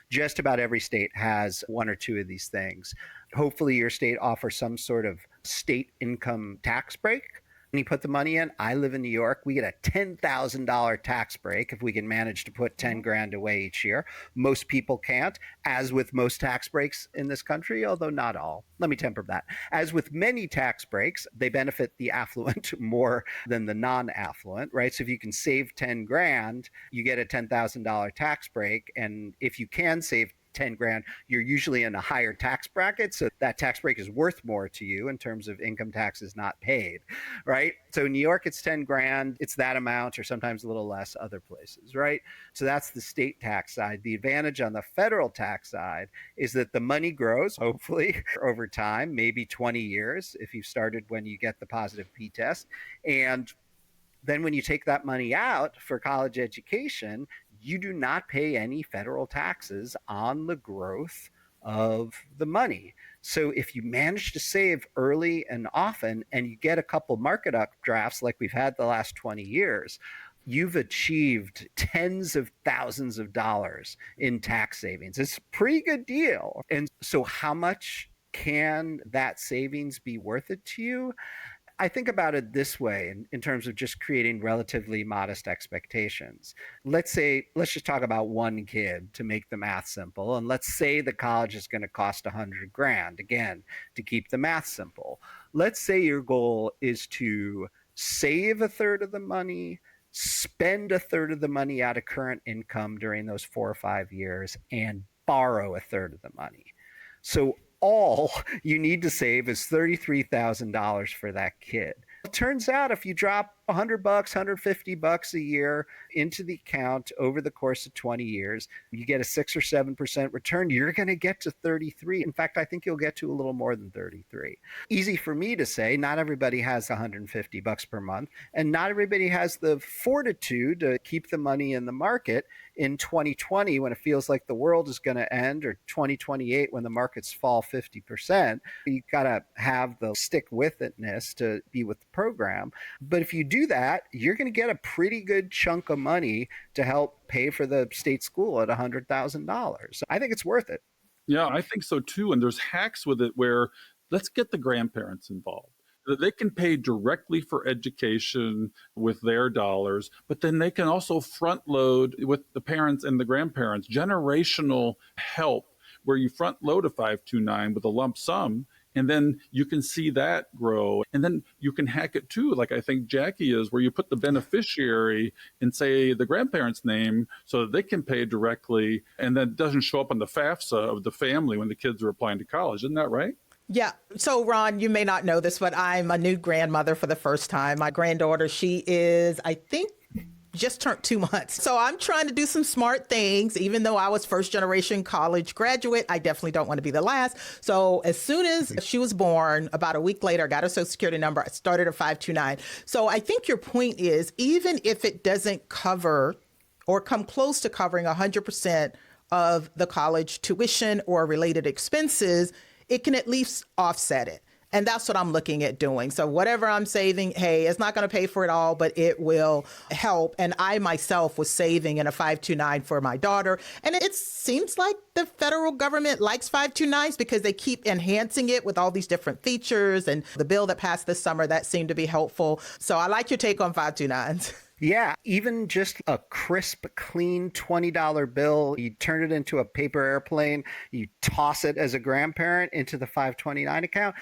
[SPEAKER 1] just about every state has one or two of these things. Hopefully your state offers some sort of state income tax break. When you put the money in, I live in New York, we get a $10,000 tax break if we can manage to put 10 grand away each year. Most people can't, as with most tax breaks in this country, although not all. Let me temper that. As with many tax breaks, they benefit the affluent more than the non-affluent, right? So if you can save 10 grand, you get a $10,000 tax break. And if you can save 10 grand, you're usually in a higher tax bracket. So that tax break is worth more to you in terms of income taxes not paid, right? So in New York, it's 10 grand. It's that amount or sometimes a little less other places, right? So that's the state tax side. The advantage on the federal tax side is that the money grows, hopefully, over time, maybe 20 years if you started when you get the positive P-test. And then when you take that money out for college education, you do not pay any federal taxes on the growth of the money. So if you manage to save early and often and you get a couple market updrafts like we've had the last 20 years, you've achieved tens of thousands of dollars in tax savings. It's a pretty good deal. And so how much can that savings be worth it to you? I think about it this way in terms of just creating relatively modest expectations. Let's just talk about one kid to make the math simple. And let's say the college is going to cost 100 grand, again, to keep the math simple. Let's say your goal is to save a third of the money, spend a third of the money out of current income during those 4 or 5 years, and borrow a third of the money. So all you need to save is $33,000 for that kid. It turns out if you drop $100, $150 a year into the account over the course of 20 years, you get a 6 or 7% return, you're going to get to 33. In fact, I think you'll get to a little more than 33. Easy for me to say, not everybody has $150 per month, and not everybody has the fortitude to keep the money in the market in 2020 when it feels like the world is going to end, or 2028 when the markets fall 50%. You got to have the stick with itness to be with the program. But if you do that, you're going to get a pretty good chunk of money to help pay for the state school at $100,000. So I think it's worth it.
[SPEAKER 2] Yeah, I think so too. And there's hacks with it where let's get the grandparents involved. They can pay directly for education with their dollars, but then they can also front load with the parents and the grandparents, generational help where you front load a 529 with a lump sum. And then you can see that grow. And then you can hack it too, like I think Jackie is, where you put the beneficiary in, say, the grandparent's name so that they can pay directly. And then it doesn't show up on the FAFSA of the family when the kids are applying to college. Isn't that right?
[SPEAKER 3] Yeah. So, Ron, you may not know this, but I'm a new grandmother for the first time. My granddaughter, she is, I think, just turned 2 months. So I'm trying to do some smart things. Even though I was first generation college graduate, I definitely don't want to be the last. So as soon as she was born, about a week later, I got her social security number. I started a 529. So I think your point is, even if it doesn't cover or come close to covering 100% of the college tuition or related expenses, it can at least offset it. And that's what I'm looking at doing. So whatever I'm saving, hey, it's not going to pay for it all, but it will help. And I myself was saving in a 529 for my daughter. And it seems like the federal government likes 529s because they keep enhancing it with all these different features. And the bill that passed this summer, that seemed to be helpful. So I like your take on 529s.
[SPEAKER 1] Yeah, even just a crisp, clean $20 bill, you turn it into a paper airplane, you toss it as a grandparent into the 529 account,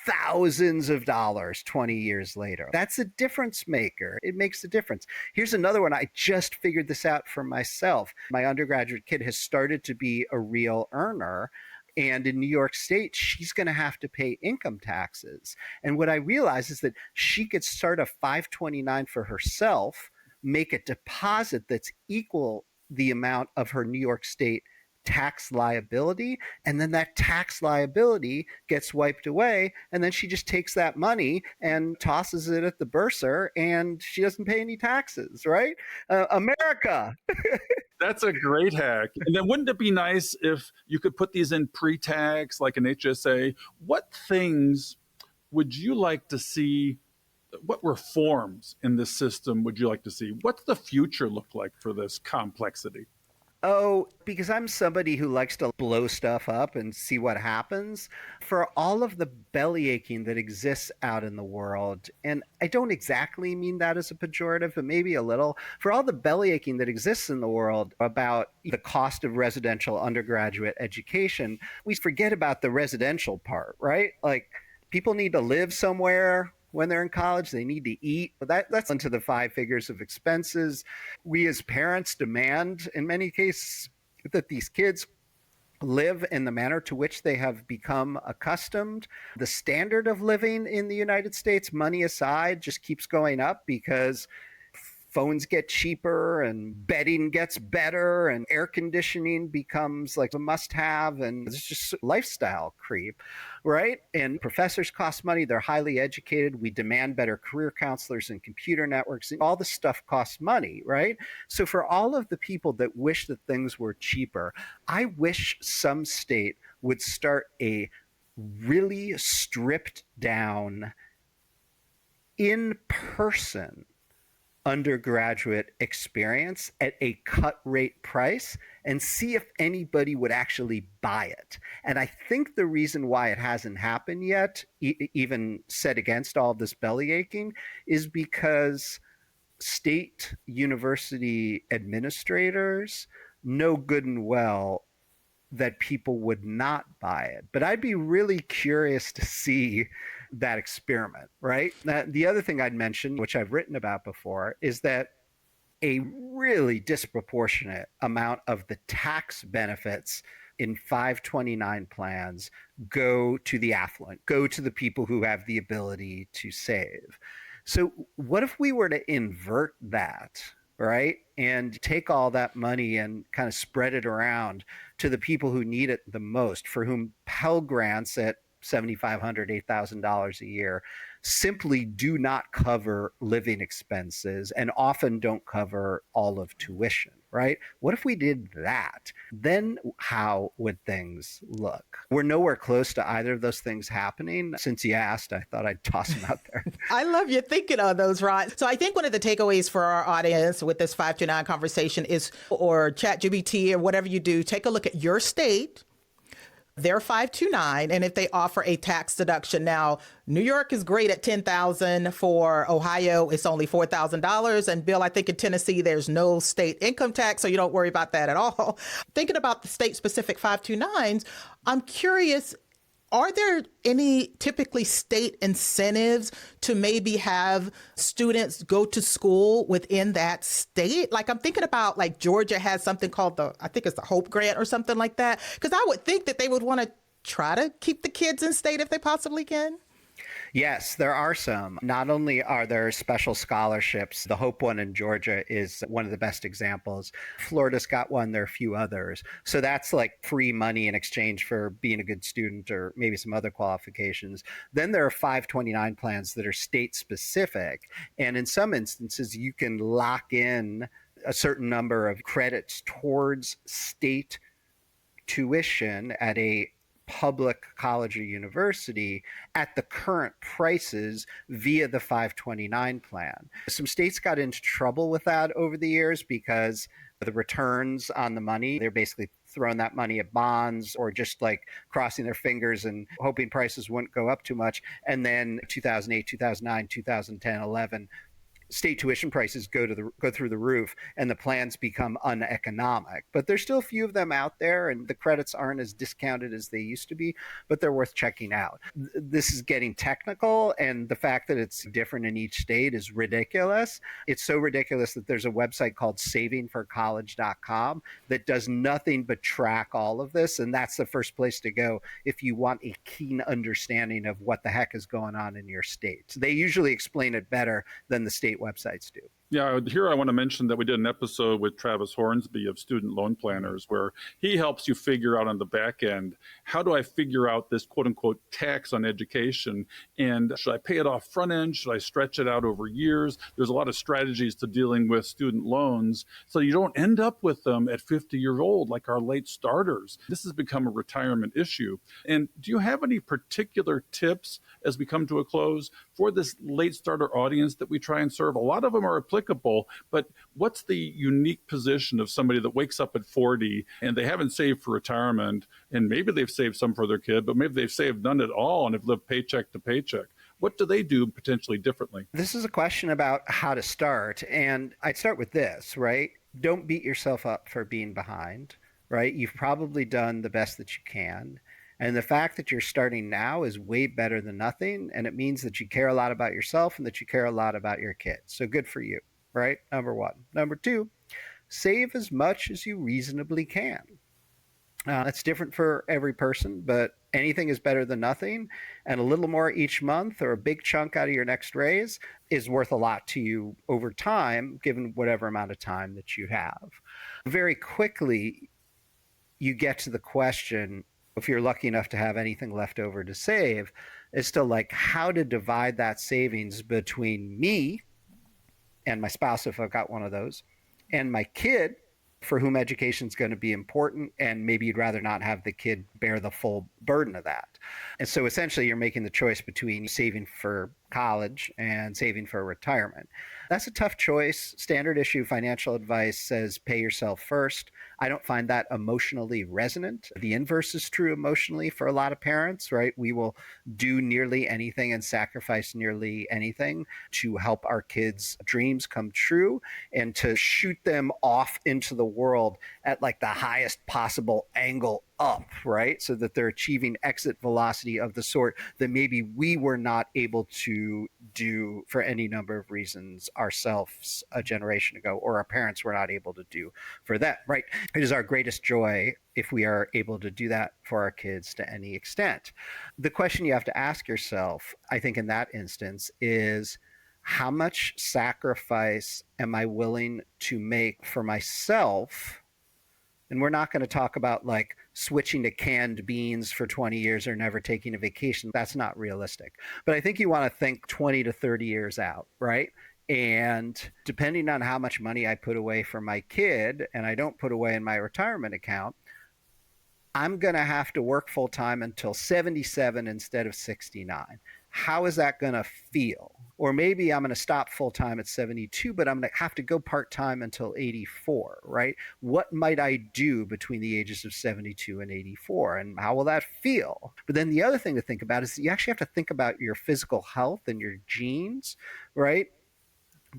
[SPEAKER 1] thousands of dollars 20 years later. That's a difference maker. It makes a difference. Here's another one. I just figured this out for myself. My undergraduate kid has started to be a real earner. And in New York State, she's going to have to pay income taxes. And what I realized is that she could start a 529 for herself, make a deposit that's equal the amount of her New York State tax liability, and then that tax liability gets wiped away, and then she just takes that money and tosses it at the bursar, and she doesn't pay any taxes, right? America.
[SPEAKER 2] That's a great hack. And then wouldn't it be nice if you could put these in pre-tax, like an HSA? What things would you like to see? What reforms in this system would you like to see? What's the future look like for this complexity?
[SPEAKER 1] Oh, because I'm somebody who likes to blow stuff up and see what happens. For all of the belly aching that exists out in the world, and I don't exactly mean that as a pejorative, but maybe a little, for all the belly aching that exists in the world about the cost of residential undergraduate education, we forget about the residential part, right? Like, people need to live somewhere. When they're in college, they need to eat. That's into the 5 figures of expenses. We as parents demand, in many cases, that these kids live in the manner to which they have become accustomed. The standard of living in the United States, money aside, just keeps going up because phones get cheaper and bedding gets better and air conditioning becomes like a must-have, and it's just lifestyle creep, right? And professors cost money. They're highly educated. We demand better career counselors and computer networks, and all this stuff costs money, right? So for all of the people that wish that things were cheaper, I wish some state would start a really stripped down in-person undergraduate experience at a cut rate price and see if anybody would actually buy it. And I think the reason why it hasn't happened yet, even set against all this belly aching, is because state university administrators know good and well that people would not buy it. But I'd be really curious to see that experiment, right? The other thing I'd mention, which I've written about before, is that a really disproportionate amount of the tax benefits in 529 plans go to the affluent, go to the people who have the ability to save. So what if we were to invert that, right? And take all that money and kind of spread it around to the people who need it the most, for whom Pell Grants at $7,500, $8,000 a year simply do not cover living expenses and often don't cover all of tuition, right? What if we did that? Then how would things look? We're nowhere close to either of those things happening. Since you asked, I thought I'd toss them out there.
[SPEAKER 3] I love you thinking on those, Ron. So I think one of the takeaways for our audience with this 529 conversation is, or ChatGPT or whatever you do, take a look at your state, their 529, and if they offer a tax deduction. Now, New York is great at $10,000. For Ohio, it's only $4,000. And Bill, I think in Tennessee, there's no state income tax, so you don't worry about that at all. Thinking about the state-specific 529s, I'm curious, are there any typically state incentives to maybe have students go to school within that state? Like, I'm thinking about, like, Georgia has something called I think it's the Hope Grant or something like that. Because I would think that they would want to try to keep the kids in state if they possibly can.
[SPEAKER 1] Yes, there are some. Not only are there special scholarships, the Hope one in Georgia is one of the best examples. Florida's got one, there are a few others. So that's like free money in exchange for being a good student or maybe some other qualifications. Then there are 529 plans that are state specific. And in some instances, you can lock in a certain number of credits towards state tuition at a public college or university at the current prices via the 529 plan. Some states got into trouble with that over the years because the returns on the money, they're basically throwing that money at bonds or just like crossing their fingers and hoping prices wouldn't go up too much. And then 2008, 2009, 2010, 11, state tuition prices go through the roof and the plans become uneconomic. But there's still a few of them out there and the credits aren't as discounted as they used to be, but they're worth checking out. This is getting technical, and the fact that it's different in each state is ridiculous. It's so ridiculous that there's a website called savingforcollege.com that does nothing but track all of this, and that's the first place to go if you want a keen understanding of what the heck is going on in your state. They usually explain it better than the state websites do.
[SPEAKER 2] Yeah, here I want to mention that we did an episode with Travis Hornsby of Student Loan Planners where he helps you figure out on the back end, how do I figure out this quote unquote tax on education? And should I pay it off front end? Should I stretch it out over years? There's a lot of strategies to dealing with student loans so you don't end up with them at 50 years old like our late starters. This has become a retirement issue. And do you have any particular tips as we come to a close for this late starter audience that we try and serve? A lot of them are applicable, but what's the unique position of somebody that wakes up at 40 and they haven't saved for retirement, and maybe they've saved some for their kid, but maybe they've saved none at all and have lived paycheck to paycheck? What do they do potentially differently?
[SPEAKER 1] This is a question about how to start. And I'd start with this, right? Don't beat yourself up for being behind, right? You've probably done the best that you can. And the fact that you're starting now is way better than nothing. And it means that you care a lot about yourself and that you care a lot about your kids. So good for you, right? Number one. Number two, save as much as you reasonably can. It's different for every person, but anything is better than nothing. And a little more each month or a big chunk out of your next raise is worth a lot to you over time, given whatever amount of time that you have. Very quickly, you get to the question, if you're lucky enough to have anything left over to save, is to like how to divide that savings between me and my spouse, if I've got one of those, and my kid, for whom education is going to be important, and maybe you'd rather not have the kid bear the full burden of that. And so essentially you're making the choice between saving for college and saving for retirement. That's a tough choice. Standard issue financial advice says pay yourself first. I don't find that emotionally resonant. The inverse is true emotionally for a lot of parents, right? We will do nearly anything and sacrifice nearly anything to help our kids' dreams come true and to shoot them off into the world at like the highest possible angle up, right? So that they're achieving exit velocity of the sort that maybe we were not able to do for any number of reasons ourselves a generation ago, or our parents were not able to do for them, right? It is our greatest joy if we are able to do that for our kids to any extent. The question you have to ask yourself, I think in that instance, is how much sacrifice am I willing to make for myself? And we're not going to talk about like switching to canned beans for 20 years or never taking a vacation. That's not realistic. But I think you want to think 20 to 30 years out, right? And depending on how much money I put away for my kid and I don't put away in my retirement account, I'm going to have to work full time until 77 instead of 69. How is that going to feel? Or maybe I'm going to stop full time at 72, but I'm going to have to go part time until 84, right? What might I do between the ages of 72 and 84? And how will that feel? But then the other thing to think about is that you actually have to think about your physical health and your genes, right?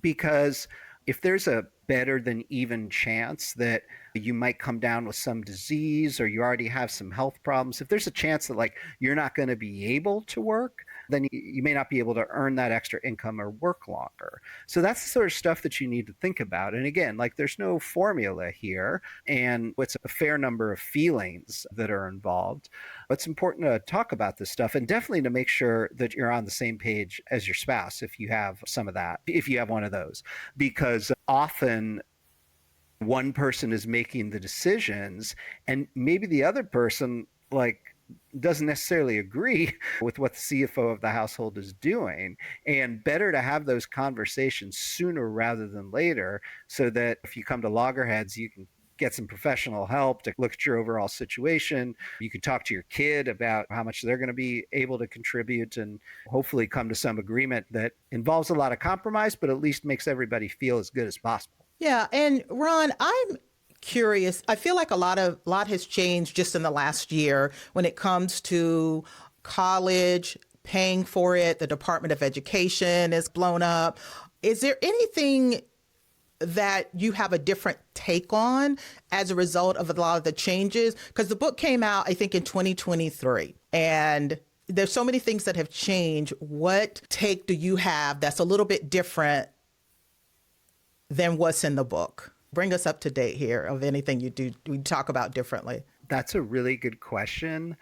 [SPEAKER 1] Because if there's a better than even chance that you might come down with some disease or you already have some health problems, if there's a chance that like you're not going to be able to work, then you may not be able to earn that extra income or work longer. So that's the sort of stuff that you need to think about. And again, like there's no formula here, and it's a fair number of feelings that are involved. It's important to talk about this stuff and definitely to make sure that you're on the same page as your spouse if you have some of that, if you have one of those, because often one person is making the decisions and maybe the other person doesn't necessarily agree with what the CFO of the household is doing. And better to have those conversations sooner rather than later, so that if you come to loggerheads, you can get some professional help to look at your overall situation. You can talk to your kid about how much they're going to be able to contribute and hopefully come to some agreement that involves a lot of compromise, but at least makes everybody feel as good as possible.
[SPEAKER 3] Yeah. And Ron, I'm curious. I feel like a lot has changed just in the last year when it comes to college, paying for it. The Department of Education is blown up. Is there anything that you have a different take on as a result of a lot of the changes? Because the book came out, I think, in 2023, and there's so many things that have changed. What take do you have that's a little bit different than what's in the book? Bring us up to date here of anything we talk about differently.
[SPEAKER 1] That's a really good question.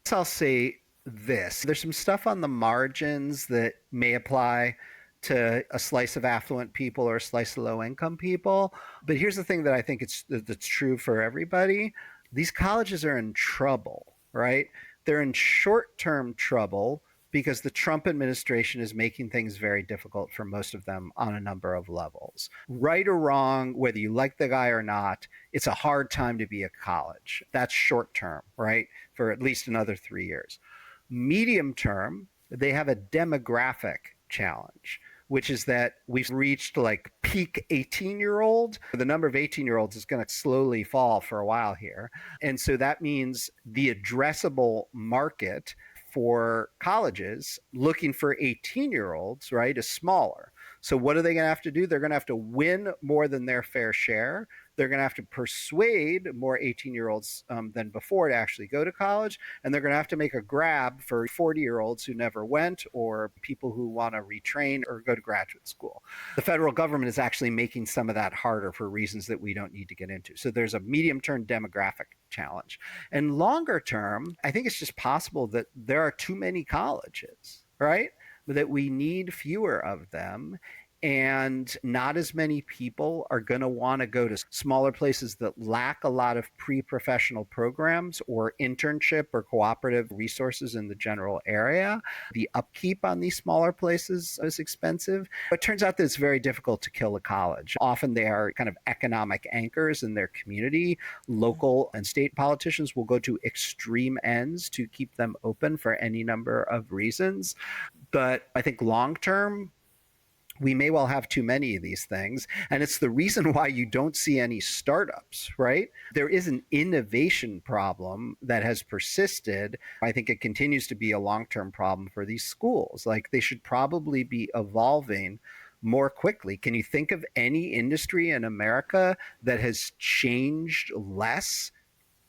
[SPEAKER 1] So I'll say this. There's some stuff on the margins that may apply to a slice of affluent people or a slice of low-income people. But here's the thing that I think that's true for everybody. These colleges are in trouble, right? They're in short-term trouble because the Trump administration is making things very difficult for most of them on a number of levels. Right or wrong, whether you like the guy or not, it's a hard time to be a college. That's short term, right? For at least another 3 years. Medium term, they have a demographic challenge, which is that we've reached like peak 18-year-old. The number of 18-year-olds is going to slowly fall for a while here. And so that means the addressable market for colleges looking for 18-year-olds, right, is smaller. So what are they going to have to do? They're going to have to win more than their fair share. They're going to have to persuade more 18-year-olds than before to actually go to college. And they're going to have to make a grab for 40-year-olds who never went, or people who want to retrain or go to graduate school. The federal government is actually making some of that harder for reasons that we don't need to get into. So there's a medium-term demographic challenge. And longer term, I think it's just possible that there are too many colleges, right? That we need fewer of them. And not as many people are going to want to go to smaller places that lack a lot of pre-professional programs or internship or cooperative resources in the general area. The upkeep on these smaller places is expensive. It turns out that it's very difficult to kill a college. Often they are kind of economic anchors in their community. Local and state politicians will go to extreme ends to keep them open for any number of reasons. But I think long term, we may well have too many of these things. And it's the reason why you don't see any startups, right? There is an innovation problem that has persisted. I think it continues to be a long-term problem for these schools. Like, they should probably be evolving more quickly. Can you think of any industry in America that has changed less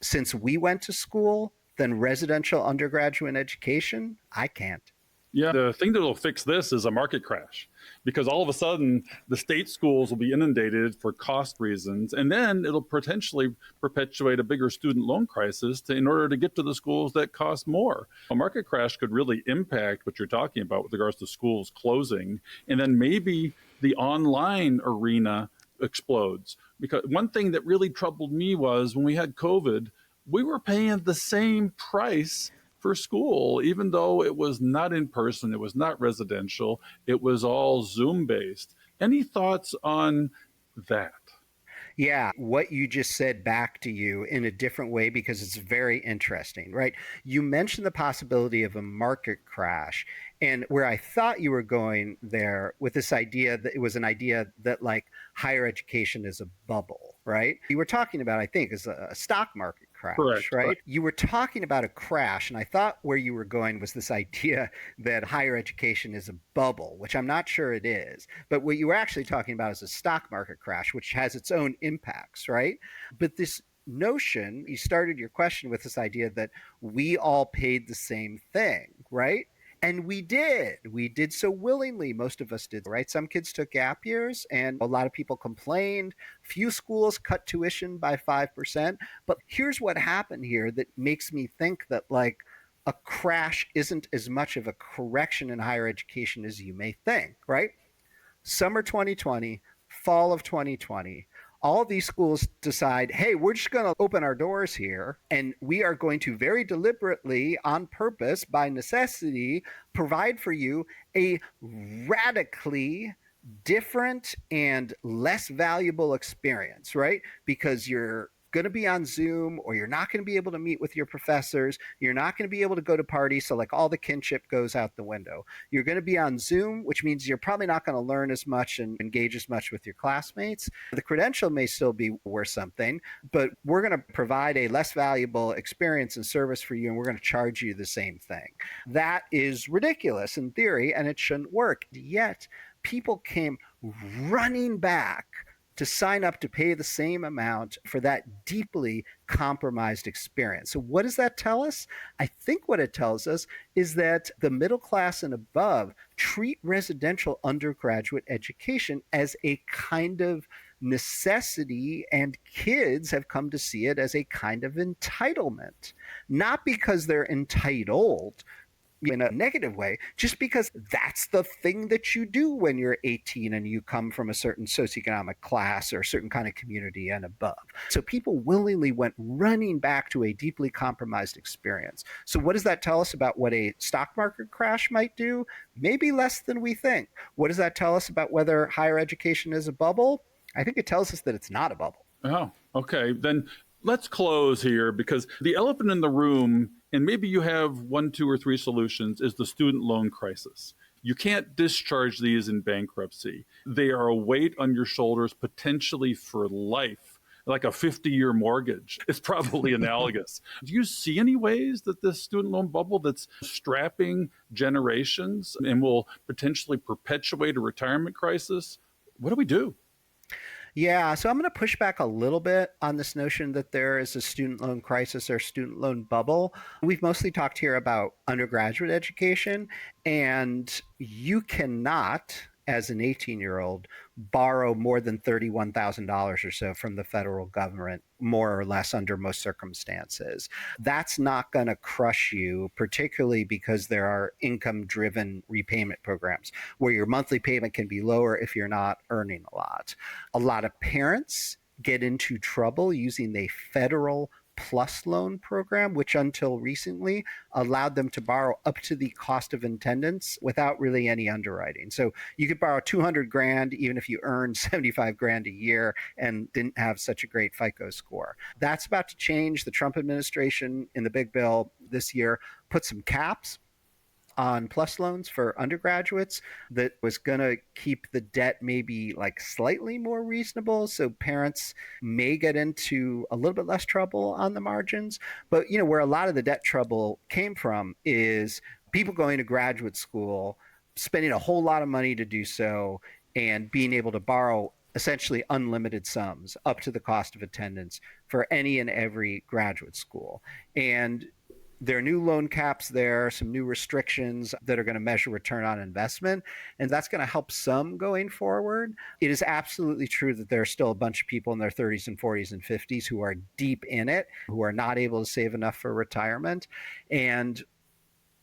[SPEAKER 1] since we went to school than residential undergraduate education? I can't.
[SPEAKER 2] Yeah, the thing that will fix this is a market crash, because all of a sudden the state schools will be inundated for cost reasons, and then it'll potentially perpetuate a bigger student loan crisis in order to get to the schools that cost more. A market crash could really impact what you're talking about with regards to schools closing, and then maybe the online arena explodes. Because one thing that really troubled me was when we had COVID, we were paying the same price for school, even though it was not in person, it was not residential, it was all Zoom based. Any thoughts on that?
[SPEAKER 1] Yeah, what you just said back to you in a different way, because it's very interesting, right? You mentioned the possibility of a market crash, and where I thought you were going there with this idea that it was an idea that like higher education is a bubble, right? You were talking about, I think, is a stock market crash,
[SPEAKER 2] Correct,
[SPEAKER 1] right?
[SPEAKER 2] correct.
[SPEAKER 1] You were talking about a crash, and I thought where you were going was this idea that higher education is a bubble, which I'm not sure it is. But what you were actually talking about is a stock market crash, which has its own impacts, right? But this notion, you started your question with this idea that we all paid the same thing, right? And we did. We did so willingly. Most of us did, right? Some kids took gap years, and a lot of people complained. Few schools cut tuition by 5%. But here's what happened here that makes me think that, like, a crash isn't as much of a correction in higher education as you may think, right? Summer 2020, fall of 2020, all of these schools decide, hey, we're just going to open our doors here, and we are going to very deliberately, on purpose, by necessity, provide for you a radically different and less valuable experience, right? Because you're going to be on Zoom, or you're not going to be able to meet with your professors. You're not going to be able to go to parties. So, like, all the kinship goes out the window. You're going to be on Zoom, which means you're probably not going to learn as much and engage as much with your classmates. The credential may still be worth something, but we're going to provide a less valuable experience and service for you, and we're going to charge you the same thing. That is ridiculous in theory, and it shouldn't work. Yet, people came running back to sign up to pay the same amount for that deeply compromised experience. So what does that tell us? I think what it tells us is that the middle class and above treat residential undergraduate education as a kind of necessity, and kids have come to see it as a kind of entitlement, not because they're entitled in a negative way, just because that's the thing that you do when you're 18 and you come from a certain socioeconomic class or a certain kind of community and above. So people willingly went running back to a deeply compromised experience. So what does that tell us about what a stock market crash might do? Maybe less than we think. What does that tell us about whether higher education is a bubble? I think it tells us that it's not a bubble.
[SPEAKER 2] Oh, okay. Then let's close here, because the elephant in the room, and maybe you have 1, 2, or 3 solutions, is the student loan crisis. You can't discharge these in bankruptcy. They are a weight on your shoulders potentially for life, like a 50-year mortgage. It's probably analogous. Do you see any ways that this student loan bubble that's strapping generations and will potentially perpetuate a retirement crisis? What do we do?
[SPEAKER 1] Yeah, so I'm going to push back a little bit on this notion that there is a student loan crisis or student loan bubble. We've mostly talked here about undergraduate education, and you cannot, as an 18-year-old, borrow more than $31,000 or so from the federal government, more or less, under most circumstances. That's not going to crush you, particularly because there are income-driven repayment programs where your monthly payment can be lower if you're not earning a lot. A lot of parents get into trouble using the federal plus loan program, which until recently allowed them to borrow up to the cost of attendance without really any underwriting. So you could borrow 200 grand even if you earned 75 grand a year and didn't have such a great FICO score. That's about to change. The Trump administration in the big bill this year put some caps on plus loans for undergraduates that was going to keep the debt maybe like slightly more reasonable. So parents may get into a little bit less trouble on the margins. But, where a lot of the debt trouble came from is people going to graduate school, spending a whole lot of money to do so, and being able to borrow essentially unlimited sums up to the cost of attendance for any and every graduate school. And there are new loan caps there, some new restrictions that are going to measure return on investment, and that's going to help some going forward. It is absolutely true that there are still a bunch of people in their 30s and 40s and 50s who are deep in it, who are not able to save enough for retirement. And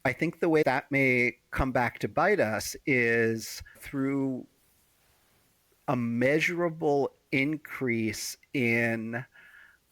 [SPEAKER 1] I think the way that may come back to bite us is through a measurable increase in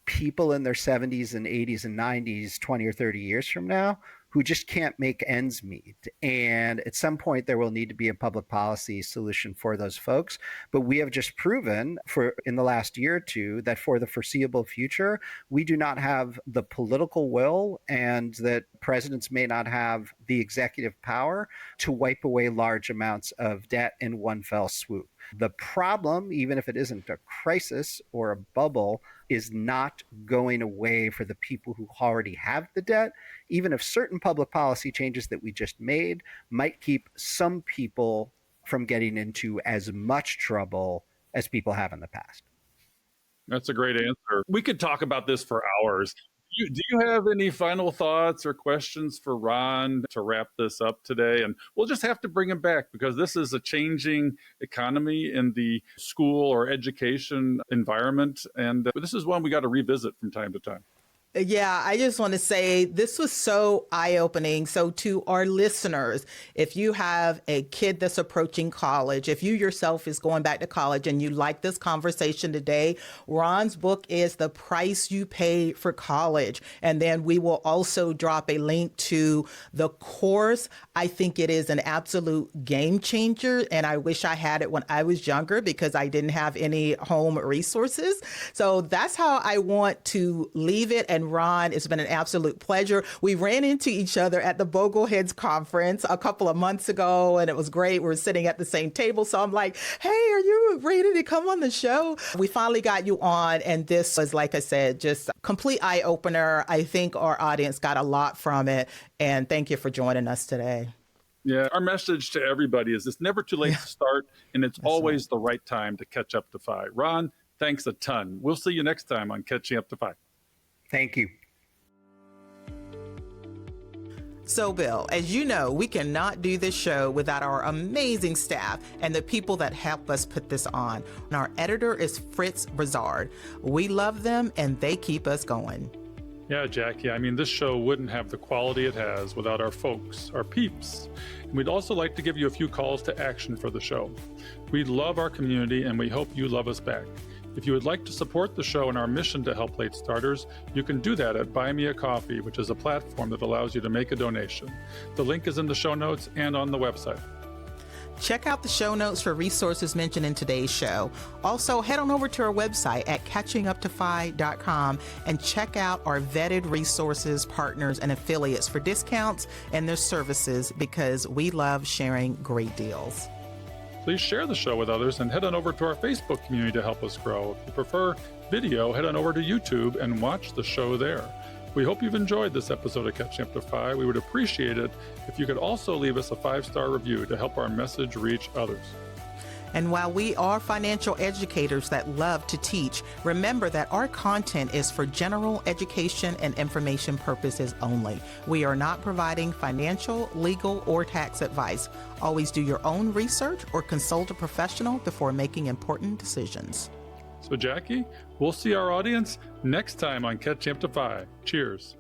[SPEAKER 1] people in their 70s and 80s and 90s 20 or 30 years from now who just can't make ends meet. And at some point there will need to be a public policy solution for those folks. But we have just proven in the last year or two that for the foreseeable future, we do not have the political will, and that presidents may not have the executive power to wipe away large amounts of debt in one fell swoop. The problem, even if it isn't a crisis or a bubble, is not going away for the people who already have the debt, even if certain public policy changes that we just made might keep some people from getting into as much trouble as people have in the past.
[SPEAKER 2] That's a great answer. We could talk about this for hours. Do you have any final thoughts or questions for Ron to wrap this up today? And we'll just have to bring him back because this is a changing economy in the school or education environment. And this is one we got to revisit from time to time.
[SPEAKER 3] Yeah, I just want to say this was so eye-opening. So to our listeners, if you have a kid that's approaching college, if you yourself is going back to college and you like this conversation today, Ron's book is The Price You Pay for College. And then we will also drop a link to the course. I think it is an absolute game changer. And I wish I had it when I was younger because I didn't have any home resources. So that's how I want to leave it. And Ron, it's been an absolute pleasure. We ran into each other at the Bogleheads conference a couple of months ago, and it was great. We were sitting at the same table. So I'm like, hey, are you ready to come on the show? We finally got you on, and this was, like I said, just a complete eye-opener. I think our audience got a lot from it, and thank you for joining us today.
[SPEAKER 2] Yeah, our message to everybody is it's never too late to start, and it's always the right time to catch up to FI. Ron, thanks a ton. We'll see you next time on Catching Up to FI.
[SPEAKER 1] Thank you.
[SPEAKER 3] So, Bill, as you know, we cannot do this show without our amazing staff and the people that help us put this on. And our editor is Fritz Brizard. We love them and they keep us going.
[SPEAKER 2] Yeah, Jackie, I mean, this show wouldn't have the quality it has without our folks, our peeps. And we'd also like to give you a few calls to action for the show. We love our community and we hope you love us back. If you would like to support the show and our mission to help late starters, you can do that at Buy Me a Coffee, which is a platform that allows you to make a donation. The link is in the show notes and on the website.
[SPEAKER 3] Check out the show notes for resources mentioned in today's show. Also, head on over to our website at catchinguptofi.com and check out our vetted resources, partners, and affiliates for discounts and their services because we love sharing great deals.
[SPEAKER 2] Please share the show with others and head on over to our Facebook community to help us grow. If you prefer video, head on over to YouTube and watch the show there. We hope you've enjoyed this episode of Catching Up to FI. We would appreciate it if you could also leave us a 5-star review to help our message reach others.
[SPEAKER 3] And while we are financial educators that love to teach, remember that our content is for general education and information purposes only. We are not providing financial, legal, or tax advice. Always do your own research or consult a professional before making important decisions.
[SPEAKER 2] So, Jackie, we'll see our audience next time on Catching Up to FI. Cheers.